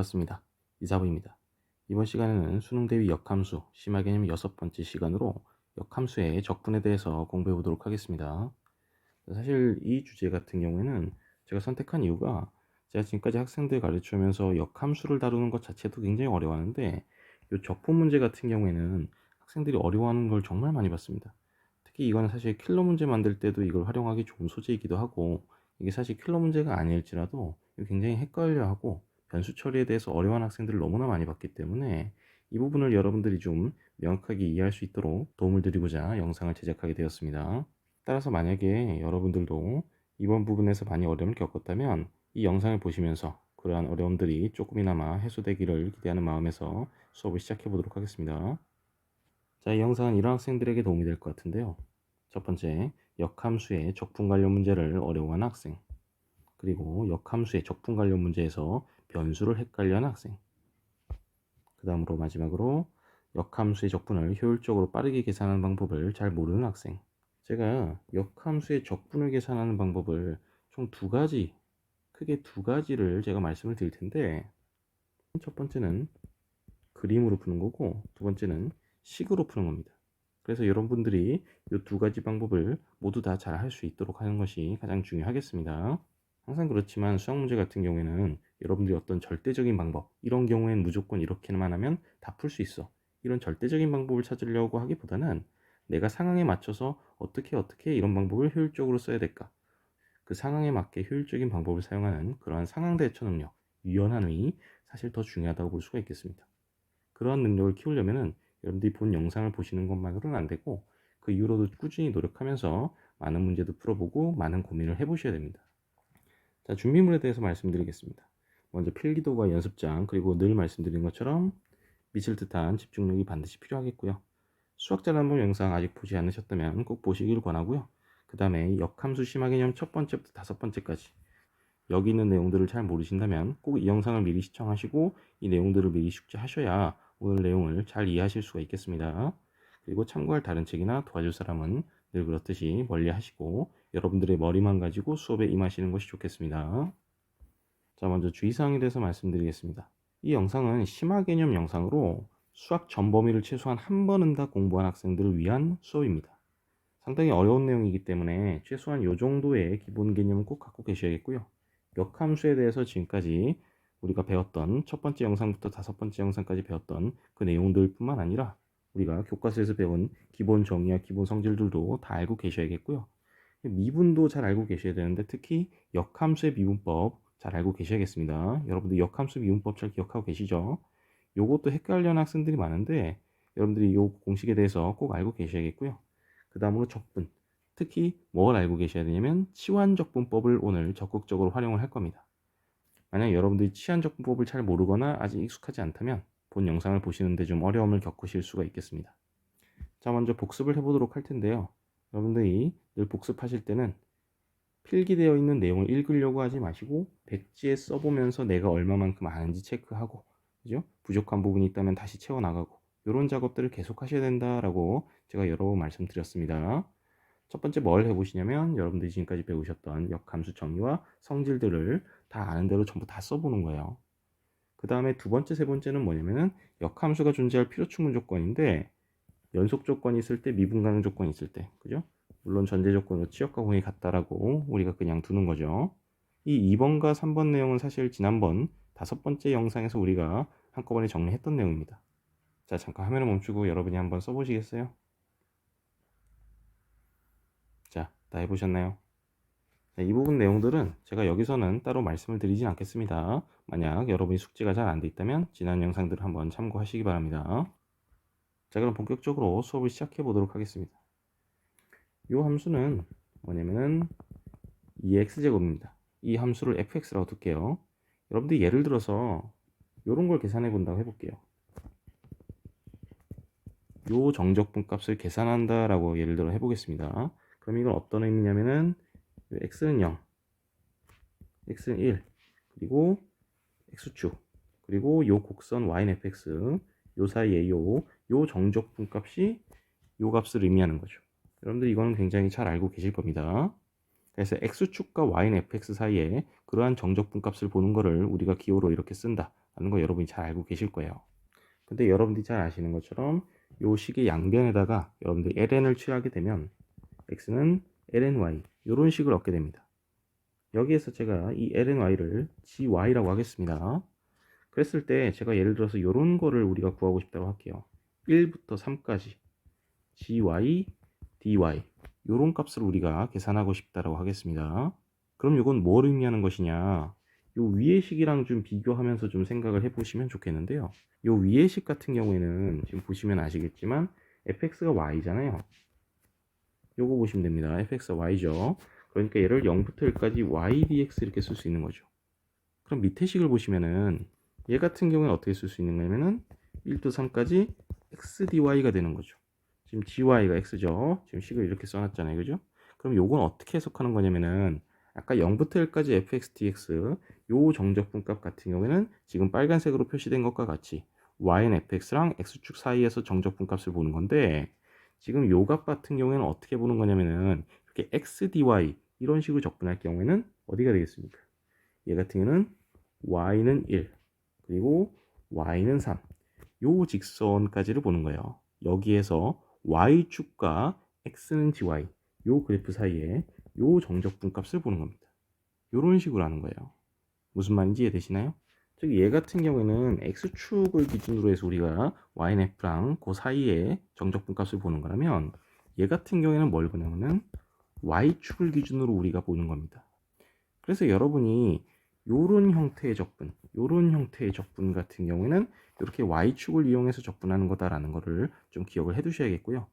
반갑습니다. 이사부입니다. 이번 시간에는 수능 대비 역함수 심화 개념 6번째 시간으로 역함수의 적분에 대해서 공부해 보도록 하겠습니다. 사실 이 주제 같은 경우에는 제가 선택한 이유가 제가 지금까지 학생들 가르치면서 역함수를 다루는 것 자체도 굉장히 어려워하는데 이 적분 문제 같은 경우에는 학생들이 어려워하는 걸 정말 많이 봤습니다. 특히 이거는 사실 킬러 문제 만들 때도 이걸 활용하기 좋은 소재이기도 하고, 이게 사실 킬러 문제가 아닐지라도 굉장히 헷갈려하고 변수 처리에 대해서 어려워하는 학생들을 너무나 많이 봤기 때문에 이 부분을 여러분들이 좀 명확하게 이해할 수 있도록 도움을 드리고자 영상을 제작하게 되었습니다. 따라서 만약에 여러분들도 이번 부분에서 많이 어려움을 겪었다면 이 영상을 보시면서 그러한 어려움들이 조금이나마 해소되기를 기대하는 마음에서 수업을 시작해 보도록 하겠습니다. 자, 이 영상은 이런 학생들에게 도움이 될 것 같은데요. 첫 번째, 역함수의 적분 관련 문제를 어려워하는 학생, 그리고 역함수의 적분 관련 문제에서 변수를 헷갈려하는 학생, 그 다음으로 마지막으로 역함수의 적분을 효율적으로 빠르게 계산하는 방법을 잘 모르는 학생. 제가 역함수의 적분을 계산하는 방법을 총 두 가지, 크게 두 가지를 제가 말씀을 드릴 텐데, 첫 번째는 그림으로 푸는 거고, 두 번째는 식으로 푸는 겁니다. 그래서 여러분들이 이 두 가지 방법을 모두 다 잘 할 수 있도록 하는 것이 가장 중요하겠습니다. 항상 그렇지만 수학 문제 같은 경우에는 여러분들이 어떤 절대적인 방법, 이런 경우엔 무조건 이렇게만 하면 다 풀 수 있어, 이런 절대적인 방법을 찾으려고 하기보다는 내가 상황에 맞춰서 어떻게 이런 방법을 효율적으로 써야 될까, 그 상황에 맞게 효율적인 방법을 사용하는 그러한 상황 대처 능력, 유연함이 사실 더 중요하다고 볼 수가 있겠습니다. 그러한 능력을 키우려면은 여러분들이 본 영상을 보시는 것만으로는 안 되고, 그 이후로도 꾸준히 노력하면서 많은 문제도 풀어보고 많은 고민을 해보셔야 됩니다. 자, 준비물에 대해서 말씀드리겠습니다. 먼저 필기도과 연습장, 그리고 늘 말씀드린 것처럼 미칠 듯한 집중력이 반드시 필요하겠고요. 수학 잘하는 영상 아직 보지 않으셨다면 꼭 보시길 권하고요. 그 다음에 역함수 심화 개념 첫 번째부터 다섯 번째까지 여기 있는 내용들을 잘 모르신다면 꼭 이 영상을 미리 시청하시고 이 내용들을 미리 숙지하셔야 오늘 내용을 잘 이해하실 수가 있겠습니다. 그리고 참고할 다른 책이나 도와줄 사람은 늘 그렇듯이 멀리 하시고 여러분들의 머리만 가지고 수업에 임하시는 것이 좋겠습니다. 자, 먼저 주의사항에 대해서 말씀드리겠습니다. 이 영상은 심화 개념 영상으로 수학 전 범위를 최소한 한 번은 다 공부한 학생들을 위한 수업입니다. 상당히 어려운 내용이기 때문에 최소한 이 정도의 기본 개념은 꼭 갖고 계셔야겠고요. 역함수에 대해서 지금까지 우리가 배웠던 첫 번째 영상부터 다섯 번째 영상까지 배웠던 그 내용들 뿐만 아니라 우리가 교과서에서 배운 기본 정의와 기본 성질들도 다 알고 계셔야겠고요. 미분도 잘 알고 계셔야 되는데 특히 역함수의 미분법 잘 알고 계셔야겠습니다. 여러분들 역함수 미분법 잘 기억하고 계시죠? 요것도 헷갈려하는 학생들이 많은데 여러분들이 요 공식에 대해서 꼭 알고 계셔야겠고요. 그 다음으로 적분, 특히 뭘 알고 계셔야 되냐면 치환적분법을 오늘 적극적으로 활용을 할 겁니다. 만약 여러분들이 치환적분법을 잘 모르거나 아직 익숙하지 않다면 본 영상을 보시는데 좀 어려움을 겪으실 수가 있겠습니다. 자, 먼저 복습을 해보도록 할 텐데요. 여러분들이 늘 복습하실 때는 필기되어 있는 내용을 읽으려고 하지 마시고 백지에 써보면서 내가 얼마만큼 아는지 체크하고, 그죠? 부족한 부분이 있다면 다시 채워나가고 이런 작업들을 계속 하셔야 된다라고 제가 여러 번 말씀드렸습니다. 첫 번째 뭘 해보시냐면 여러분들이 지금까지 배우셨던 역함수 정의와 성질들을 다 아는 대로 전부 다 써보는 거예요. 그 다음에 두 번째, 세 번째는 뭐냐면은 역함수가 존재할 필요충분 조건인데 연속 조건이 있을 때, 미분 가능 조건이 있을 때, 그죠? 물론 전제 조건으로 치역과 공이 같다라고 우리가 그냥 두는 거죠. 이 2번과 3번 내용은 사실 지난번 다섯 번째 영상에서 우리가 한꺼번에 정리했던 내용입니다. 자, 잠깐 화면을 멈추고 여러분이 한번 써보시겠어요? 자, 다 해보셨나요? 자, 이 부분 내용들은 제가 여기서는 따로 말씀을 드리진 않겠습니다. 만약 여러분이 숙지가 잘 안 돼 있다면 지난 영상들을 한번 참고하시기 바랍니다. 자, 그럼 본격적으로 수업을 시작해 보도록 하겠습니다. 이 함수는 뭐냐면은 2x제곱입니다. 이 함수를 fx라고 둘게요. 여러분들 예를 들어서 이런 걸 계산해 본다고 해볼게요. 요 정적분 값을 계산한다라고 예를 들어 해보겠습니다. 그럼 이건 어떤 의미냐면은 x는 0, x는 1, 그리고 x축, 그리고 요 곡선 y는 fx, 요 사이에 요 정적분 값이 요 값을 의미하는 거죠. 여러분들 이거는 굉장히 잘 알고 계실 겁니다. 그래서 x축과 y는 fx 사이에 그러한 정적분 값을 보는 거를 우리가 기호로 이렇게 쓴다 라는 거 여러분이 잘 알고 계실 거예요. 근데 여러분들이 잘 아시는 것처럼 요 식의 양변에다가 여러분들이 ln을 취하게 되면 x는 lny 이런 식을 얻게 됩니다. 여기에서 제가 이 lny를 gy라고 하겠습니다. 그랬을 때 제가 예를 들어서 이런 거를 우리가 구하고 싶다고 할게요. 1부터 3까지 gy, dy 이런 값을 우리가 계산하고 싶다라고 하겠습니다. 그럼 이건 뭘 의미하는 것이냐? 요 위의 식이랑 좀 비교하면서 좀 생각을 해보시면 좋겠는데요. 요 위의 식 같은 경우에는 지금 보시면 아시겠지만 fx가 y잖아요. 요거 보시면 됩니다. fx가 y죠. 그러니까 얘를 0부터 1까지 y dx 이렇게 쓸 수 있는 거죠. 그럼 밑에 식을 보시면은 얘 같은 경우는 어떻게 쓸 수 있는 거냐면은 1도 3까지 x dy가 되는 거죠. 지금 gy가 x죠. 지금 식을 이렇게 써놨잖아요. 그죠? 그럼 요건 어떻게 해석하는 거냐면은 아까 0부터 1까지 fx dx 요 정적분값 같은 경우에는 지금 빨간색으로 표시된 것과 같이 y는 fx랑 x축 사이에서 정적분값을 보는 건데 지금 요 값 같은 경우에는 어떻게 보는 거냐면은 이렇게 x dy 이런 식으로 적분할 경우에는 어디가 되겠습니까? 얘 같은 경우는 y는 1 그리고 y는 3 요 직선까지를 보는 거예요. 여기에서 y축과 x는 gy 요 그래프 사이에 요 정적분값을 보는 겁니다. 요런 식으로 하는 거예요. 무슨 말인지 이해되시나요? 즉 얘 같은 경우에는 x축을 기준으로 해서 우리가 y는 f랑 그 사이에 정적분값을 보는 거라면 얘 같은 경우에는 뭘 보냐면은 y축을 기준으로 우리가 보는 겁니다. 그래서 여러분이 요런 형태의 적분 같은 경우에는 이렇게 y축을 이용해서 적분하는 거다라는 거를 좀 기억을 해 두셔야겠고요.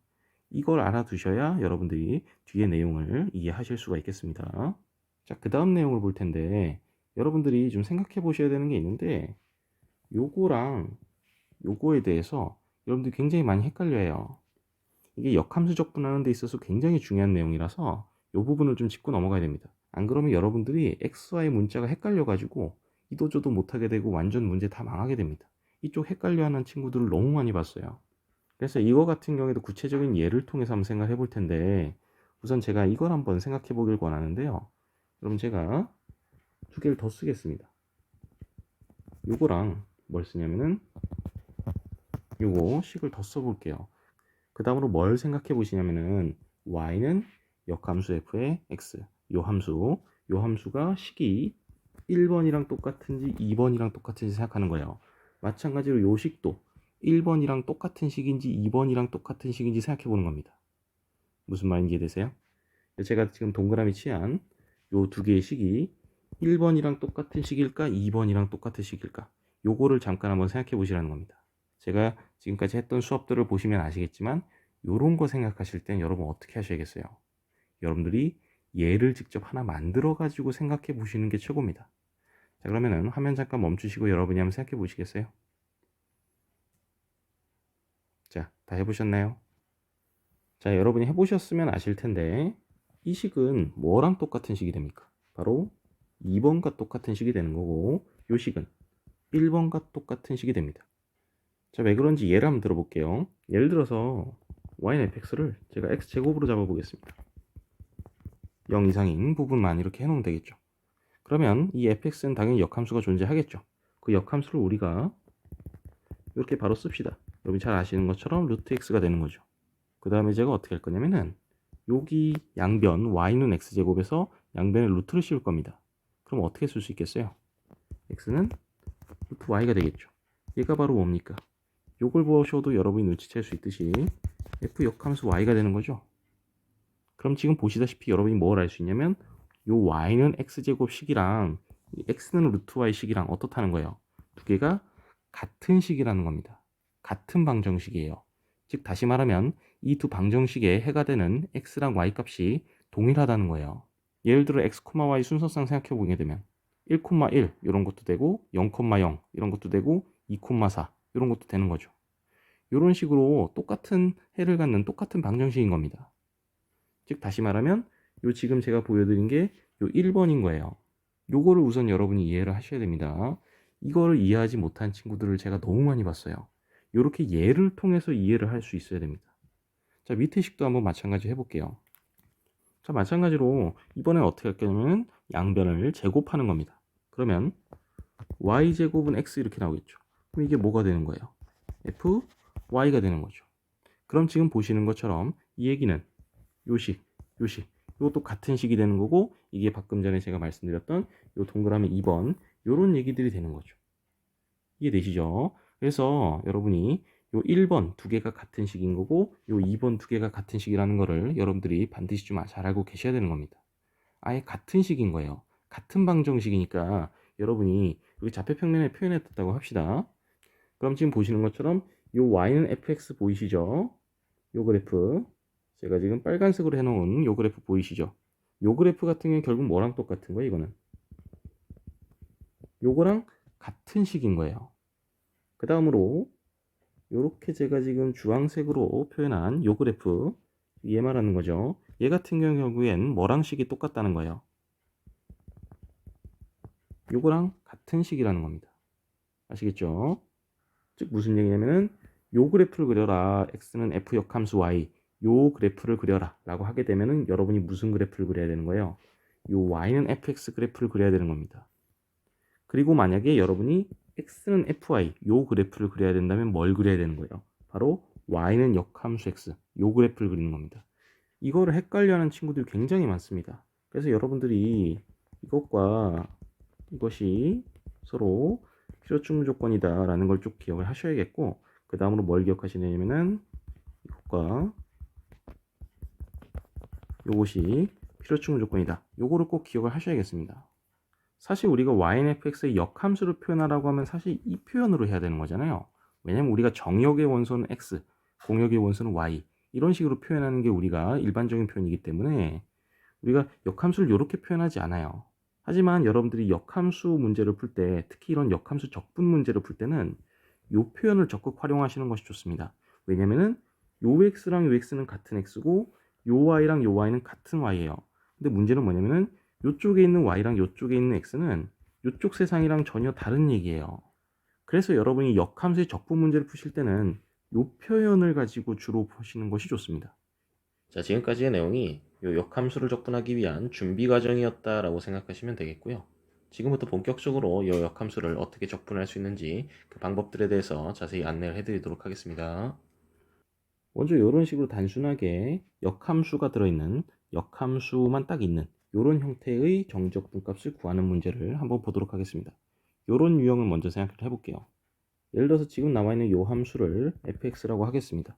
이걸 알아두셔야 여러분들이 뒤에 내용을 이해하실 수가 있겠습니다. 자, 그 다음 내용을 볼 텐데 여러분들이 좀 생각해 보셔야 되는 게 있는데 요거랑 요거에 대해서 여러분들이 굉장히 많이 헷갈려요. 이게 역함수 적분하는 데 있어서 굉장히 중요한 내용이라서 이 부분을 좀 짚고 넘어가야 됩니다. 안 그러면 여러분들이 XY 문자가 헷갈려가지고 이도저도 못하게 되고 완전 문제 다 망하게 됩니다. 이쪽 헷갈려하는 친구들을 너무 많이 봤어요. 그래서 이거 같은 경우에도 구체적인 예를 통해서 한번 생각해 볼 텐데 우선 제가 이걸 한번 생각해 보길 원하는데요. 그럼 제가 두 개를 더 쓰겠습니다. 요거랑 뭘 쓰냐면은 요거 식을 더 써볼게요. 그 다음으로 뭘 생각해 보시냐면은 y는 역함수 f의 x 요 함수가 식이 1번이랑 똑같은지 2번이랑 똑같은지 생각하는 거예요. 마찬가지로 요 식도 1번이랑 똑같은 식인지 2번이랑 똑같은 식인지 생각해 보는 겁니다. 무슨 말인지 이해되세요? 제가 지금 동그라미 칠한 요 두 개의 식이 1번이랑 똑같은 식일까 2번이랑 똑같은 식일까 요거를 잠깐 한번 생각해 보시라는 겁니다. 제가 지금까지 했던 수업들을 보시면 아시겠지만 요런 거 생각하실 땐 여러분 어떻게 하셔야겠어요? 여러분들이 예를 직접 하나 만들어 가지고 생각해 보시는 게 최고입니다. 자, 그러면은 화면 잠깐 멈추시고 여러분이 한번 생각해 보시겠어요? 자, 다 해보셨나요? 자, 여러분이 해보셨으면 아실 텐데 이 식은 뭐랑 똑같은 식이 됩니까? 바로 2번과 똑같은 식이 되는 거고 요 식은 1번과 똑같은 식이 됩니다. 자, 왜 그런지 예를 한번 들어볼게요. 예를 들어서 y는 fx를 제가 x제곱으로 잡아보겠습니다. 0 이상인 부분만 이렇게 해놓으면 되겠죠. 그러면 이 fx는 당연히 역함수가 존재하겠죠. 그 역함수를 우리가 이렇게 바로 씁시다. 여러분이 잘 아시는 것처럼 루트 x가 되는 거죠. 그 다음에 제가 어떻게 할 거냐면은 여기 양변 y는 x제곱에서 양변에 루트를 씌울 겁니다. 그럼 어떻게 쓸 수 있겠어요? x는 루트 y가 되겠죠. 얘가 바로 뭡니까? 요걸 보셔도 여러분이 눈치챌 수 있듯이 f 역함수 y가 되는 거죠. 그럼 지금 보시다시피 여러분이 뭘 알 수 있냐면 요 y는 x제곱 식이랑 x는 루트 y 식이랑 어떻다는 거예요? 두 개가 같은 식이라는 겁니다. 같은 방정식이에요. 즉 다시 말하면 이 두 방정식에 해가 되는 x랑 y 값이 동일하다는 거예요. 예를 들어 x, y 순서상 생각해 보게 되면 1, 1 이런 것도 되고 0, 0 이런 것도 되고 2, 4 이런 것도 되는 거죠. 이런 식으로 똑같은 해를 갖는 똑같은 방정식인 겁니다. 즉 다시 말하면 요 지금 제가 보여드린 게 요 1번인 거예요. 요거를 우선 여러분이 이해를 하셔야 됩니다. 이거를 이해하지 못한 친구들을 제가 너무 많이 봤어요. 요렇게 예를 통해서 이해를 할 수 있어야 됩니다. 자, 밑에 식도 한번 마찬가지 해볼게요. 자, 마찬가지로 이번엔 어떻게 할 거냐면 양변을 제곱하는 겁니다. 그러면 y제곱은 x 이렇게 나오겠죠. 그럼 이게 뭐가 되는 거예요? fy가 되는 거죠. 그럼 지금 보시는 것처럼 이 얘기는 요식, 요식, 이것도 같은 식이 되는 거고, 이게 방금 전에 제가 말씀드렸던 요 동그라미 2번 요런 얘기들이 되는 거죠. 이해되시죠? 그래서 여러분이 요 1번 두 개가 같은 식인 거고, 요 2번 두 개가 같은 식이라는 거를 여러분들이 반드시 좀 잘 알고 계셔야 되는 겁니다. 아예 같은 식인 거예요. 같은 방정식이니까 여러분이 여기 좌표평면에 표현했다고 합시다. 그럼 지금 보시는 것처럼 요 y는 fx 보이시죠? 요 그래프, 제가 지금 빨간색으로 해놓은 요 그래프 보이시죠? 요 그래프 같은 경우는 결국 뭐랑 똑같은 거예요? 이거는 요거랑 같은 식인 거예요. 그 다음으로 요렇게 제가 지금 주황색으로 표현한 요 그래프, 얘 말하는 거죠. 얘 같은 경우 결국엔 뭐랑 식이 똑같다는 거예요. 요거랑 같은 식이라는 겁니다. 아시겠죠? 즉 무슨 얘기냐면은 요 그래프를 그려라, x는 f 역함수 y, 요 그래프를 그려라 라고 하게 되면은 여러분이 무슨 그래프를 그려야 되는 거예요? 요 y는 fx 그래프를 그려야 되는 겁니다. 그리고 만약에 여러분이 x는 fy 요 그래프를 그려야 된다면 뭘 그려야 되는 거예요? 바로 y는 역함수 x 요 그래프를 그리는 겁니다. 이거를 헷갈려하는 친구들이 굉장히 많습니다. 그래서 여러분들이 이것과 이것이 서로 필요충분 조건이다 라는 걸 쭉 기억을 하셔야겠고, 그 다음으로 뭘 기억하시냐면은 이것과 요것이 필요충분 조건이다, 요거를 꼭 기억을 하셔야겠습니다. 사실 우리가 yfx의 역함수를 표현하라고 하면 사실 이 표현으로 해야 되는 거잖아요. 왜냐면 우리가 정역의 원소는 x, 공역의 원소는 y, 이런 식으로 표현하는 게 우리가 일반적인 표현이기 때문에 우리가 역함수를 이렇게 표현하지 않아요. 하지만 여러분들이 역함수 문제를 풀 때, 특히 이런 역함수 적분 문제를 풀 때는 이 표현을 적극 활용하시는 것이 좋습니다. 왜냐면은 요 x랑 요 x는 같은 x고 요 y랑 요 y는 같은 y예요. 근데 문제는 뭐냐면은 요쪽에 있는 y랑 요쪽에 있는 x는 요쪽 세상이랑 전혀 다른 얘기예요. 그래서 여러분이 역함수의 적분 문제를 푸실 때는 요 표현을 가지고 주로 보시는 것이 좋습니다. 자, 지금까지의 내용이 요 역함수를 적분하기 위한 준비 과정이었다라고 생각하시면 되겠고요. 지금부터 본격적으로 요 역함수를 어떻게 적분할 수 있는지 그 방법들에 대해서 자세히 안내를 해드리도록 하겠습니다. 먼저 이런 식으로 단순하게 역함수가 들어있는, 역함수만 딱 있는 이런 형태의 정적분값을 구하는 문제를 한번 보도록 하겠습니다. 이런 유형을 먼저 생각을 해볼게요. 예를 들어서 지금 나와 있는 이 함수를 fx라고 하겠습니다.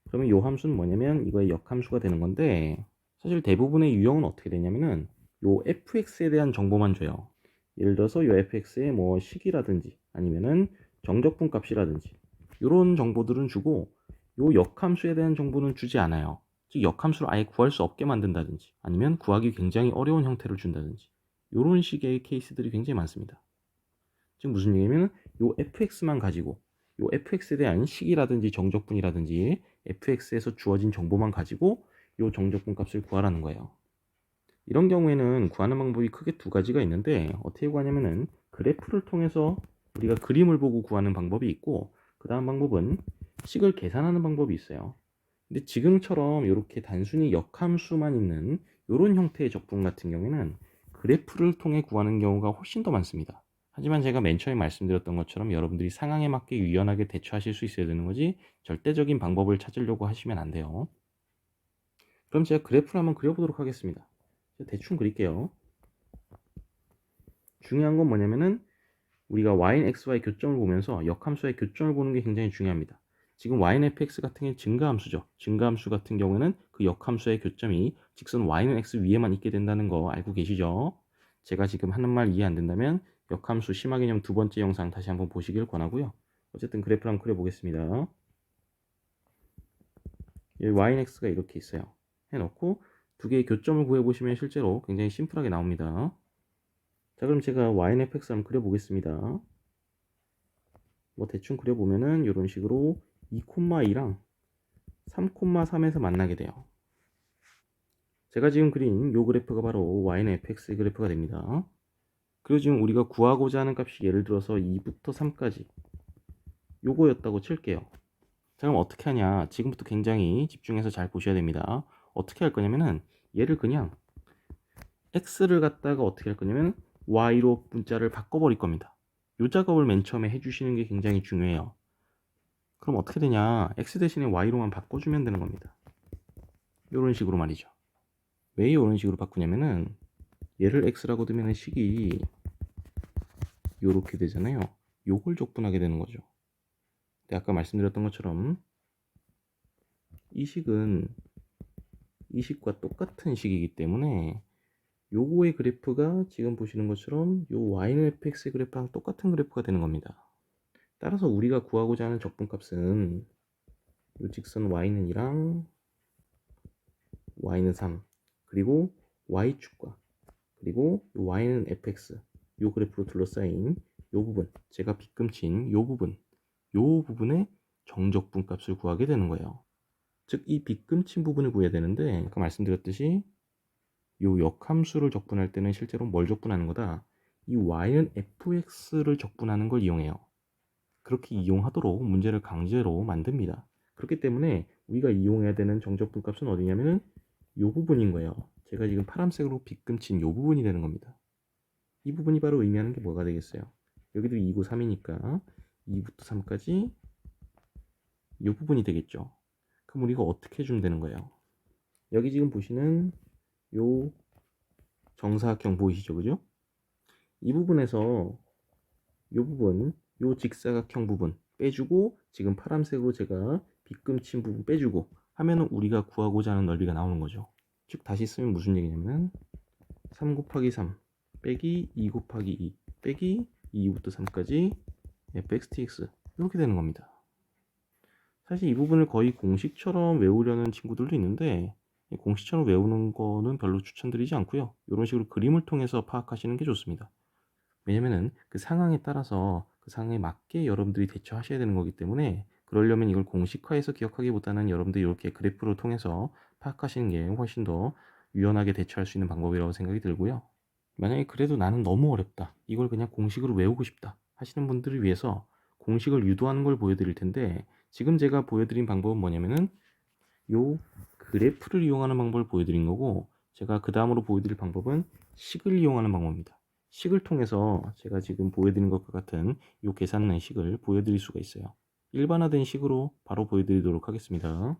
그러면 이 함수는 뭐냐면 이거의 역함수가 되는 건데, 사실 대부분의 유형은 어떻게 되냐면은 요 fx에 대한 정보만 줘요. 예를 들어서 요 fx의 뭐 식이라든지 아니면은 정적분 값이라든지 이런 정보들은 주고, 요 역함수에 대한 정보는 주지 않아요. 즉 역함수를 아예 구할 수 없게 만든다든지 아니면 구하기 굉장히 어려운 형태를 준다든지 이런 식의 케이스들이 굉장히 많습니다. 지금 무슨 얘기냐면 요 fx만 가지고 요 fx에 대한 식이라든지 정적분이라든지 fx에서 주어진 정보만 가지고 요 정적분 값을 구하라는 거예요. 이런 경우에는 구하는 방법이 크게 두 가지가 있는데, 어떻게 구하냐면은 그래프를 통해서 우리가 그림을 보고 구하는 방법이 있고, 그 다음 방법은 식을 계산하는 방법이 있어요. 근데 지금처럼 이렇게 단순히 역함수만 있는 이런 형태의 적분 같은 경우에는 그래프를 통해 구하는 경우가 훨씬 더 많습니다. 하지만 제가 맨 처음에 말씀드렸던 것처럼 여러분들이 상황에 맞게 유연하게 대처하실 수 있어야 되는 거지, 절대적인 방법을 찾으려고 하시면 안 돼요. 그럼 제가 그래프를 한번 그려보도록 하겠습니다. 대충 그릴게요. 중요한 건 뭐냐면은 우리가 y는 x와의 교점을 보면서 역함수와의 교점을 보는 게 굉장히 중요합니다. 지금 y는 fx 같은 경우는 증가함수죠. 증가함수 같은 경우에는 그 역함수의 교점이 직선 y는 x 위에만 있게 된다는 거 알고 계시죠? 제가 지금 하는 말 이해 안 된다면 역함수 심화 개념 두 번째 영상 다시 한번 보시길 권하고요. 어쨌든 그래프를 한번 그려보겠습니다. 여기 y는 x가 이렇게 있어요. 해놓고 두 개의 교점을 구해보시면 실제로 굉장히 심플하게 나옵니다. 자, 그럼 제가 y는 fx 한번 그려보겠습니다. 뭐 대충 그려보면은 이런 식으로 2,2랑 3,3에서 만나게 돼요. 제가 지금 그린 요 그래프가 바로 y는 fx 그래프가 됩니다. 그리고 지금 우리가 구하고자 하는 값이 예를 들어서 2부터 3까지 요거였다고 칠게요. 자, 그럼 어떻게 하냐? 지금부터 굉장히 집중해서 잘 보셔야 됩니다. 어떻게 할 거냐면은 얘를 그냥 x를 갖다가 어떻게 할 거냐면 y로 문자를 바꿔버릴 겁니다. 이 작업을 맨 처음에 해주시는 게 굉장히 중요해요. 그럼 어떻게 되냐, x 대신에 y로만 바꿔주면 되는 겁니다. 이런 식으로 말이죠. 왜 이런 식으로 바꾸냐면은 얘를 x라고 두면은 식이 요렇게 되잖아요. 요걸 적분하게 되는 거죠. 근데 아까 말씀드렸던 것처럼 이 식은 이 식과 똑같은 식이기 때문에 요거의 그래프가 지금 보시는 것처럼 요 y는 fx의 그래프랑 똑같은 그래프가 되는 겁니다. 따라서 우리가 구하고자 하는 적분값은 요 직선 y는 2랑 y는 3 그리고 y축과 그리고 요 y는 fx 요 그래프로 둘러싸인 요 부분, 제가 빗금친 요 부분의 정적분 값을 구하게 되는 거예요. 즉 이 빗금친 부분을 구해야 되는데 아까 말씀드렸듯이 요 역함수를 적분할 때는 실제로 뭘 적분하는 거다? 이 y는 fx를 적분하는 걸 이용해요. 그렇게 이용하도록 문제를 강제로 만듭니다. 그렇기 때문에 우리가 이용해야 되는 정적분 값은 어디냐면은 요 부분인 거예요. 제가 지금 파란색으로 빗금친 요 부분이 되는 겁니다. 이 부분이 바로 의미하는 게 뭐가 되겠어요? 여기도 2구 3이니까 2부터 3까지 이 부분이 되겠죠. 그럼 우리가 어떻게 해주면 되는 거예요? 여기 지금 보시는 요 정사각형 보이시죠? 그죠? 이 부분에서 요 부분, 요 직사각형 부분 빼주고 지금 파란색으로 제가 빗금친 부분 빼주고 하면은 우리가 구하고자 하는 넓이가 나오는 거죠. 즉 다시 쓰면 무슨 얘기냐면은 3 곱하기 3 빼기 2 곱하기 2 빼기 2부터 3까지 fxtx 이렇게 되는 겁니다. 사실 이 부분을 거의 공식처럼 외우려는 친구들도 있는데 공식처럼 외우는 거는 별로 추천드리지 않고요. 이런 식으로 그림을 통해서 파악하시는 게 좋습니다. 왜냐면은 그 상황에 따라서 그 상황에 맞게 여러분들이 대처하셔야 되는 거기 때문에 그러려면 이걸 공식화해서 기억하기보다는 여러분들이 이렇게 그래프를 통해서 파악하시는 게 훨씬 더 유연하게 대처할 수 있는 방법이라고 생각이 들고요. 만약에 그래도 나는 너무 어렵다, 이걸 그냥 공식으로 외우고 싶다 하시는 분들을 위해서 공식을 유도하는 걸 보여드릴 텐데 지금 제가 보여드린 방법은 뭐냐면은 요 그래프를 이용하는 방법을 보여드린 거고 제가 그 다음으로 보여드릴 방법은 식을 이용하는 방법입니다. 식을 통해서 제가 지금 보여드린 것과 같은 요 계산의 식을 보여드릴 수가 있어요. 일반화된 식으로 바로 보여드리도록 하겠습니다.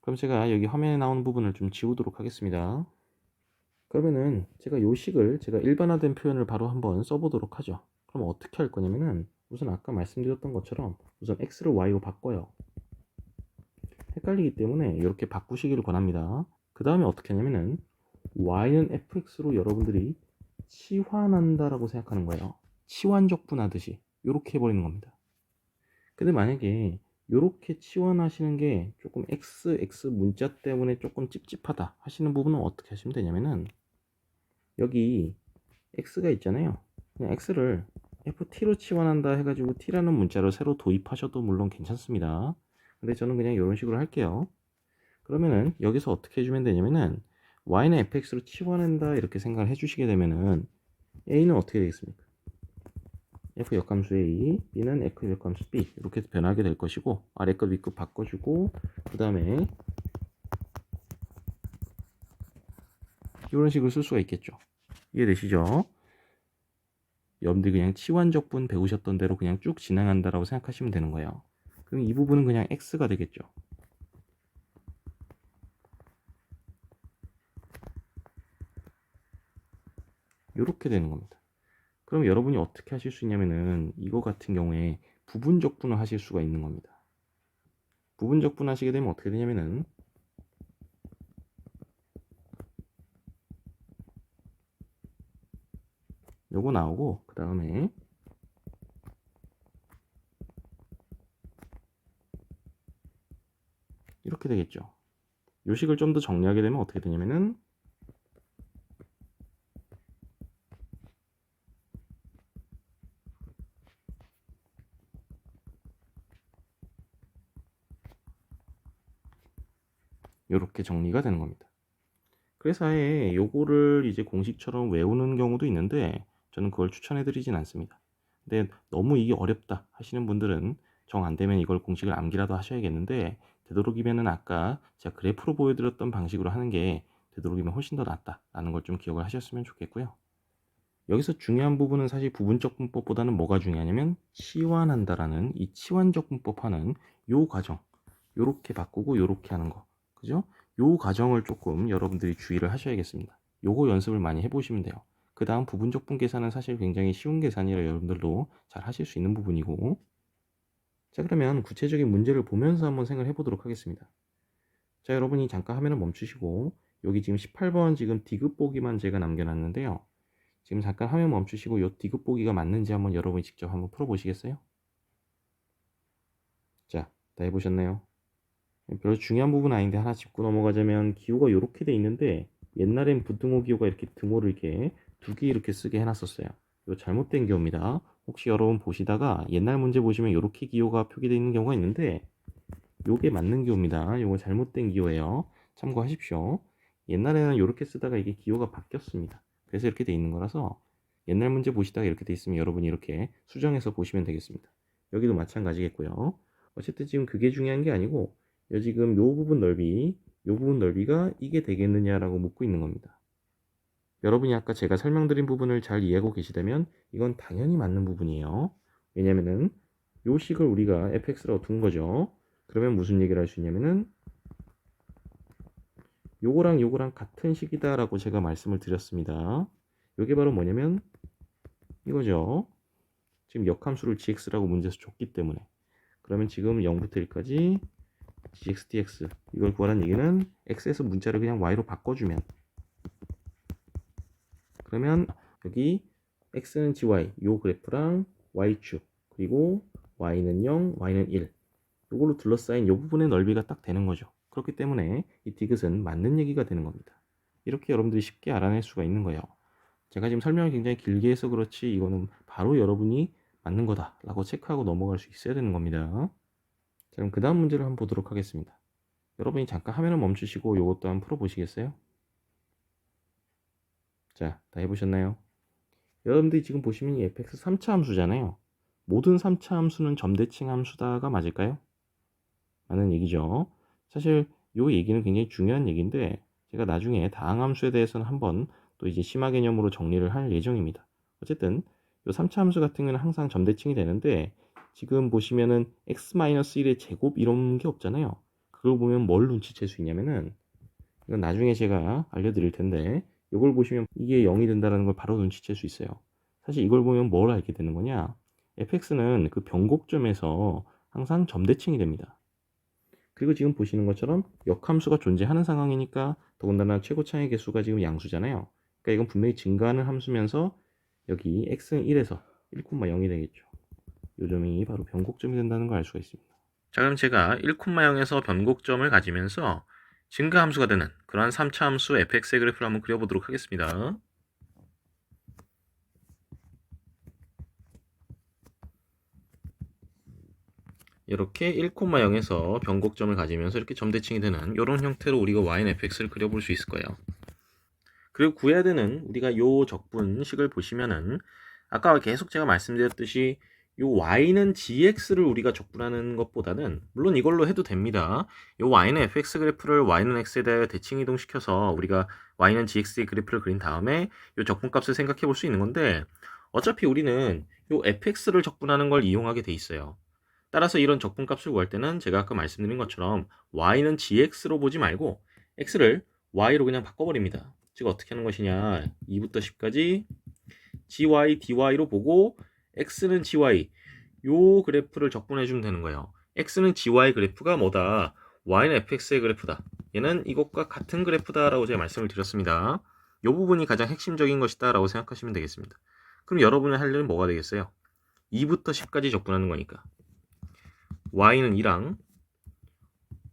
그럼 제가 여기 화면에 나오는 부분을 좀 지우도록 하겠습니다. 그러면은 제가 요 식을 제가 일반화된 표현을 바로 한번 써보도록 하죠. 그럼 어떻게 할 거냐면은 우선 아까 말씀드렸던 것처럼 우선 x를 y로 바꿔요. 헷갈리기 때문에 이렇게 바꾸시기를 권합니다. 그 다음에 어떻게 하냐면은 y는 fx로 여러분들이 치환한다라고 생각하는 거예요. 치환적분하듯이 이렇게 해버리는 겁니다. 근데 만약에 이렇게 치환하시는 게 조금 x 문자 때문에 조금 찝찝하다 하시는 부분은 어떻게 하시면 되냐면은 여기 x가 있잖아요. 그냥 x를 ft로 치환한다 해가지고 t라는 문자를 새로 도입하셔도 물론 괜찮습니다. 근데 저는 그냥 이런 식으로 할게요. 그러면은 여기서 어떻게 해주면 되냐면은 y는 fx로 치환한다 이렇게 생각을 해주시게 되면은 a는 어떻게 되겠습니까? f 역함수 a, b는 f 역함수 b 이렇게 변하게 될 것이고 아래급 위급 바꿔주고 그 다음에 이런 식으로 쓸 수가 있겠죠. 이해되시죠? 여러분들이 그냥 치환적분 배우셨던 대로 그냥 쭉 진행한다라고 생각하시면 되는 거예요. 그럼 이 부분은 그냥 x가 되겠죠. 이렇게 되는 겁니다. 그럼 여러분이 어떻게 하실 수 있냐면은 이거 같은 경우에 부분적분을 하실 수가 있는 겁니다. 부분적분 하시게 되면 어떻게 되냐면은 요거 나오고 그 다음에 이렇게 되겠죠. 요 식을 좀 더 정리하게 되면 어떻게 되냐면은 요렇게 정리가 되는 겁니다. 그래서 아예 요거를 이제 공식처럼 외우는 경우도 있는데 저는 그걸 추천해 드리진 않습니다. 근데 너무 이게 어렵다 하시는 분들은 정 안 되면 이걸 공식을 암기라도 하셔야겠는데 되도록이면은 아까 제가 그래프로 보여드렸던 방식으로 하는 게 되도록이면 훨씬 더 낫다라는 걸 좀 기억을 하셨으면 좋겠고요. 여기서 중요한 부분은 사실 부분적 분법보다는 뭐가 중요하냐면 치환한다라는 이 치환적 분법하는 요 과정, 요렇게 바꾸고 요렇게 하는 거, 그죠? 요 과정을 조금 여러분들이 주의를 하셔야겠습니다. 요거 연습을 많이 해보시면 돼요. 그 다음 부분적 분 계산은 사실 굉장히 쉬운 계산이라 여러분들도 잘 하실 수 있는 부분이고, 자, 그러면 구체적인 문제를 보면서 한번 생각을 해보도록 하겠습니다. 자, 여러분이 잠깐 화면을 멈추시고 여기 지금 18번 지금 디귿 보기만 제가 남겨놨는데요. 지금 잠깐 화면 멈추시고 요 디귿 보기가 맞는지 한번 여러분이 직접 한번 풀어보시겠어요? 자, 다 해보셨나요? 별로 중요한 부분 아닌데 하나 짚고 넘어가자면 기호가 이렇게 돼 있는데 옛날엔 부등호 기호가 이렇게 등호를 이렇게 두 개 이렇게 쓰게 해놨었어요. 이거 잘못된 기호입니다. 혹시 여러분 보시다가 옛날 문제 보시면 이렇게 기호가 표기되어 있는 경우가 있는데 요게 맞는 기호입니다. 요거 잘못된 기호예요. 참고하십시오. 옛날에는 이렇게 쓰다가 이게 기호가 바뀌었습니다. 그래서 이렇게 돼 있는 거라서 옛날 문제 보시다가 이렇게 돼 있으면 여러분이 이렇게 수정해서 보시면 되겠습니다. 여기도 마찬가지겠고요. 어쨌든 지금 그게 중요한 게 아니고 지금 요 부분 넓이, 요 부분 넓이가 이게 되겠느냐라고 묻고 있는 겁니다. 여러분이 아까 제가 설명드린 부분을 잘 이해하고 계시다면 이건 당연히 맞는 부분이에요. 왜냐면은 요 식을 우리가 fx라고 둔 거죠. 그러면 무슨 얘기를 할 수 있냐면은 요거랑 요거랑 같은 식이다라고 제가 말씀을 드렸습니다. 요게 바로 뭐냐면 이거죠. 지금 역함수를 gx라고 문제에서 줬기 때문에 그러면 지금 0부터 1까지 gx dx 이걸 구하라는 얘기는 x에서 문자를 그냥 y로 바꿔주면 그러면 여기 x는 gy 요 그래프랑 y축 그리고 y는 0 y는 1 요걸로 둘러싸인 요 부분의 넓이가 딱 되는 거죠. 그렇기 때문에 이 디귿은 맞는 얘기가 되는 겁니다. 이렇게 여러분들이 쉽게 알아낼 수가 있는 거예요. 제가 지금 설명을 굉장히 길게 해서 그렇지 이거는 바로 여러분이 맞는 거다 라고 체크하고 넘어갈 수 있어야 되는 겁니다. 자, 그럼 그 다음 문제를 한번 보도록 하겠습니다. 여러분이 잠깐 화면을 멈추시고 이것도 한번 풀어보시겠어요? 자, 다 해보셨나요? 여러분들이 지금 보시면 이 fx 3차 함수잖아요. 모든 3차 함수는 점대칭 함수다가 맞을까요? 라는 얘기죠. 사실 이 얘기는 굉장히 중요한 얘기인데 제가 나중에 다항함수에 대해서는 한번 또 이제 심화 개념으로 정리를 할 예정입니다. 어쨌든 이 3차 함수 같은 경우는 항상 점대칭이 되는데 지금 보시면은 x-1의 제곱 이런 게 없잖아요. 그걸 보면 뭘 눈치챌 수 있냐면은 이건 나중에 제가 알려드릴 텐데 이걸 보시면 이게 0이 된다는 걸 바로 눈치챌 수 있어요. 사실 이걸 보면 뭘 알게 되는 거냐? fx는 그 변곡점에서 항상 점대칭이 됩니다. 그리고 지금 보시는 것처럼 역함수가 존재하는 상황이니까 더군다나 최고 차의 개수가 지금 양수잖아요. 그러니까 이건 분명히 증가하는 함수면서 여기 x는 1에서 1,0이 되겠죠. 요 점이 바로 변곡점이 된다는 걸 알 수가 있습니다. 자, 그럼 제가 1,0에서 변곡점을 가지면서 증가함수가 되는 그러한 3차 함수 fx의 그래프를 한번 그려보도록 하겠습니다. 이렇게 1,0에서 변곡점을 가지면서 이렇게 점대칭이 되는 이런 형태로 우리가 y는 fx를 그려볼 수 있을 거예요. 그리고 구해야 되는 우리가 요 적분식을 보시면은 아까 계속 제가 말씀드렸듯이 요 y는 gx를 우리가 적분하는 것보다는 물론 이걸로 해도 됩니다. 요 y는 fx 그래프를 y는 x에 대해 대칭 이동시켜서 우리가 y는 gx의 그래프를 그린 다음에 요 적분값을 생각해 볼 수 있는 건데 어차피 우리는 요 fx를 적분하는 걸 이용하게 돼 있어요. 따라서 이런 적분값을 구할 때는 제가 아까 말씀드린 것처럼 y는 gx로 보지 말고 x를 y로 그냥 바꿔버립니다. 즉 어떻게 하는 것이냐 2부터 10까지 gy dy로 보고 x는 gy 요 그래프를 적분해 주면 되는 거예요. x는 gy 그래프가 뭐다? y는 fx의 그래프다. 얘는 이것과 같은 그래프다 라고 제가 말씀을 드렸습니다. 요 부분이 가장 핵심적인 것이다 라고 생각하시면 되겠습니다. 그럼 여러분의 할 일은 뭐가 되겠어요? 2부터 10까지 적분하는 거니까 y는 2랑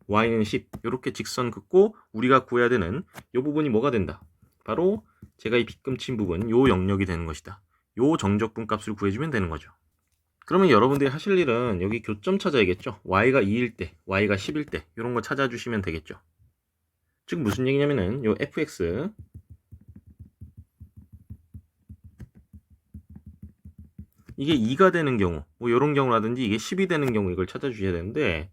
y는 10 이렇게 직선 긋고 우리가 구해야 되는 이 부분이 뭐가 된다? 바로 제가 이 빗금 친 부분 요 영역이 되는 것이다. 요 정적분 값을 구해주면 되는 거죠. 그러면 여러분들이 하실 일은 여기 교점 찾아야겠죠. y가 2일 때, y가 10일 때 이런 거 찾아주시면 되겠죠. 즉 무슨 얘기냐면은 요 fx 이게 2가 되는 경우 뭐 이런 경우라든지 이게 10이 되는 경우 이걸 찾아주셔야 되는데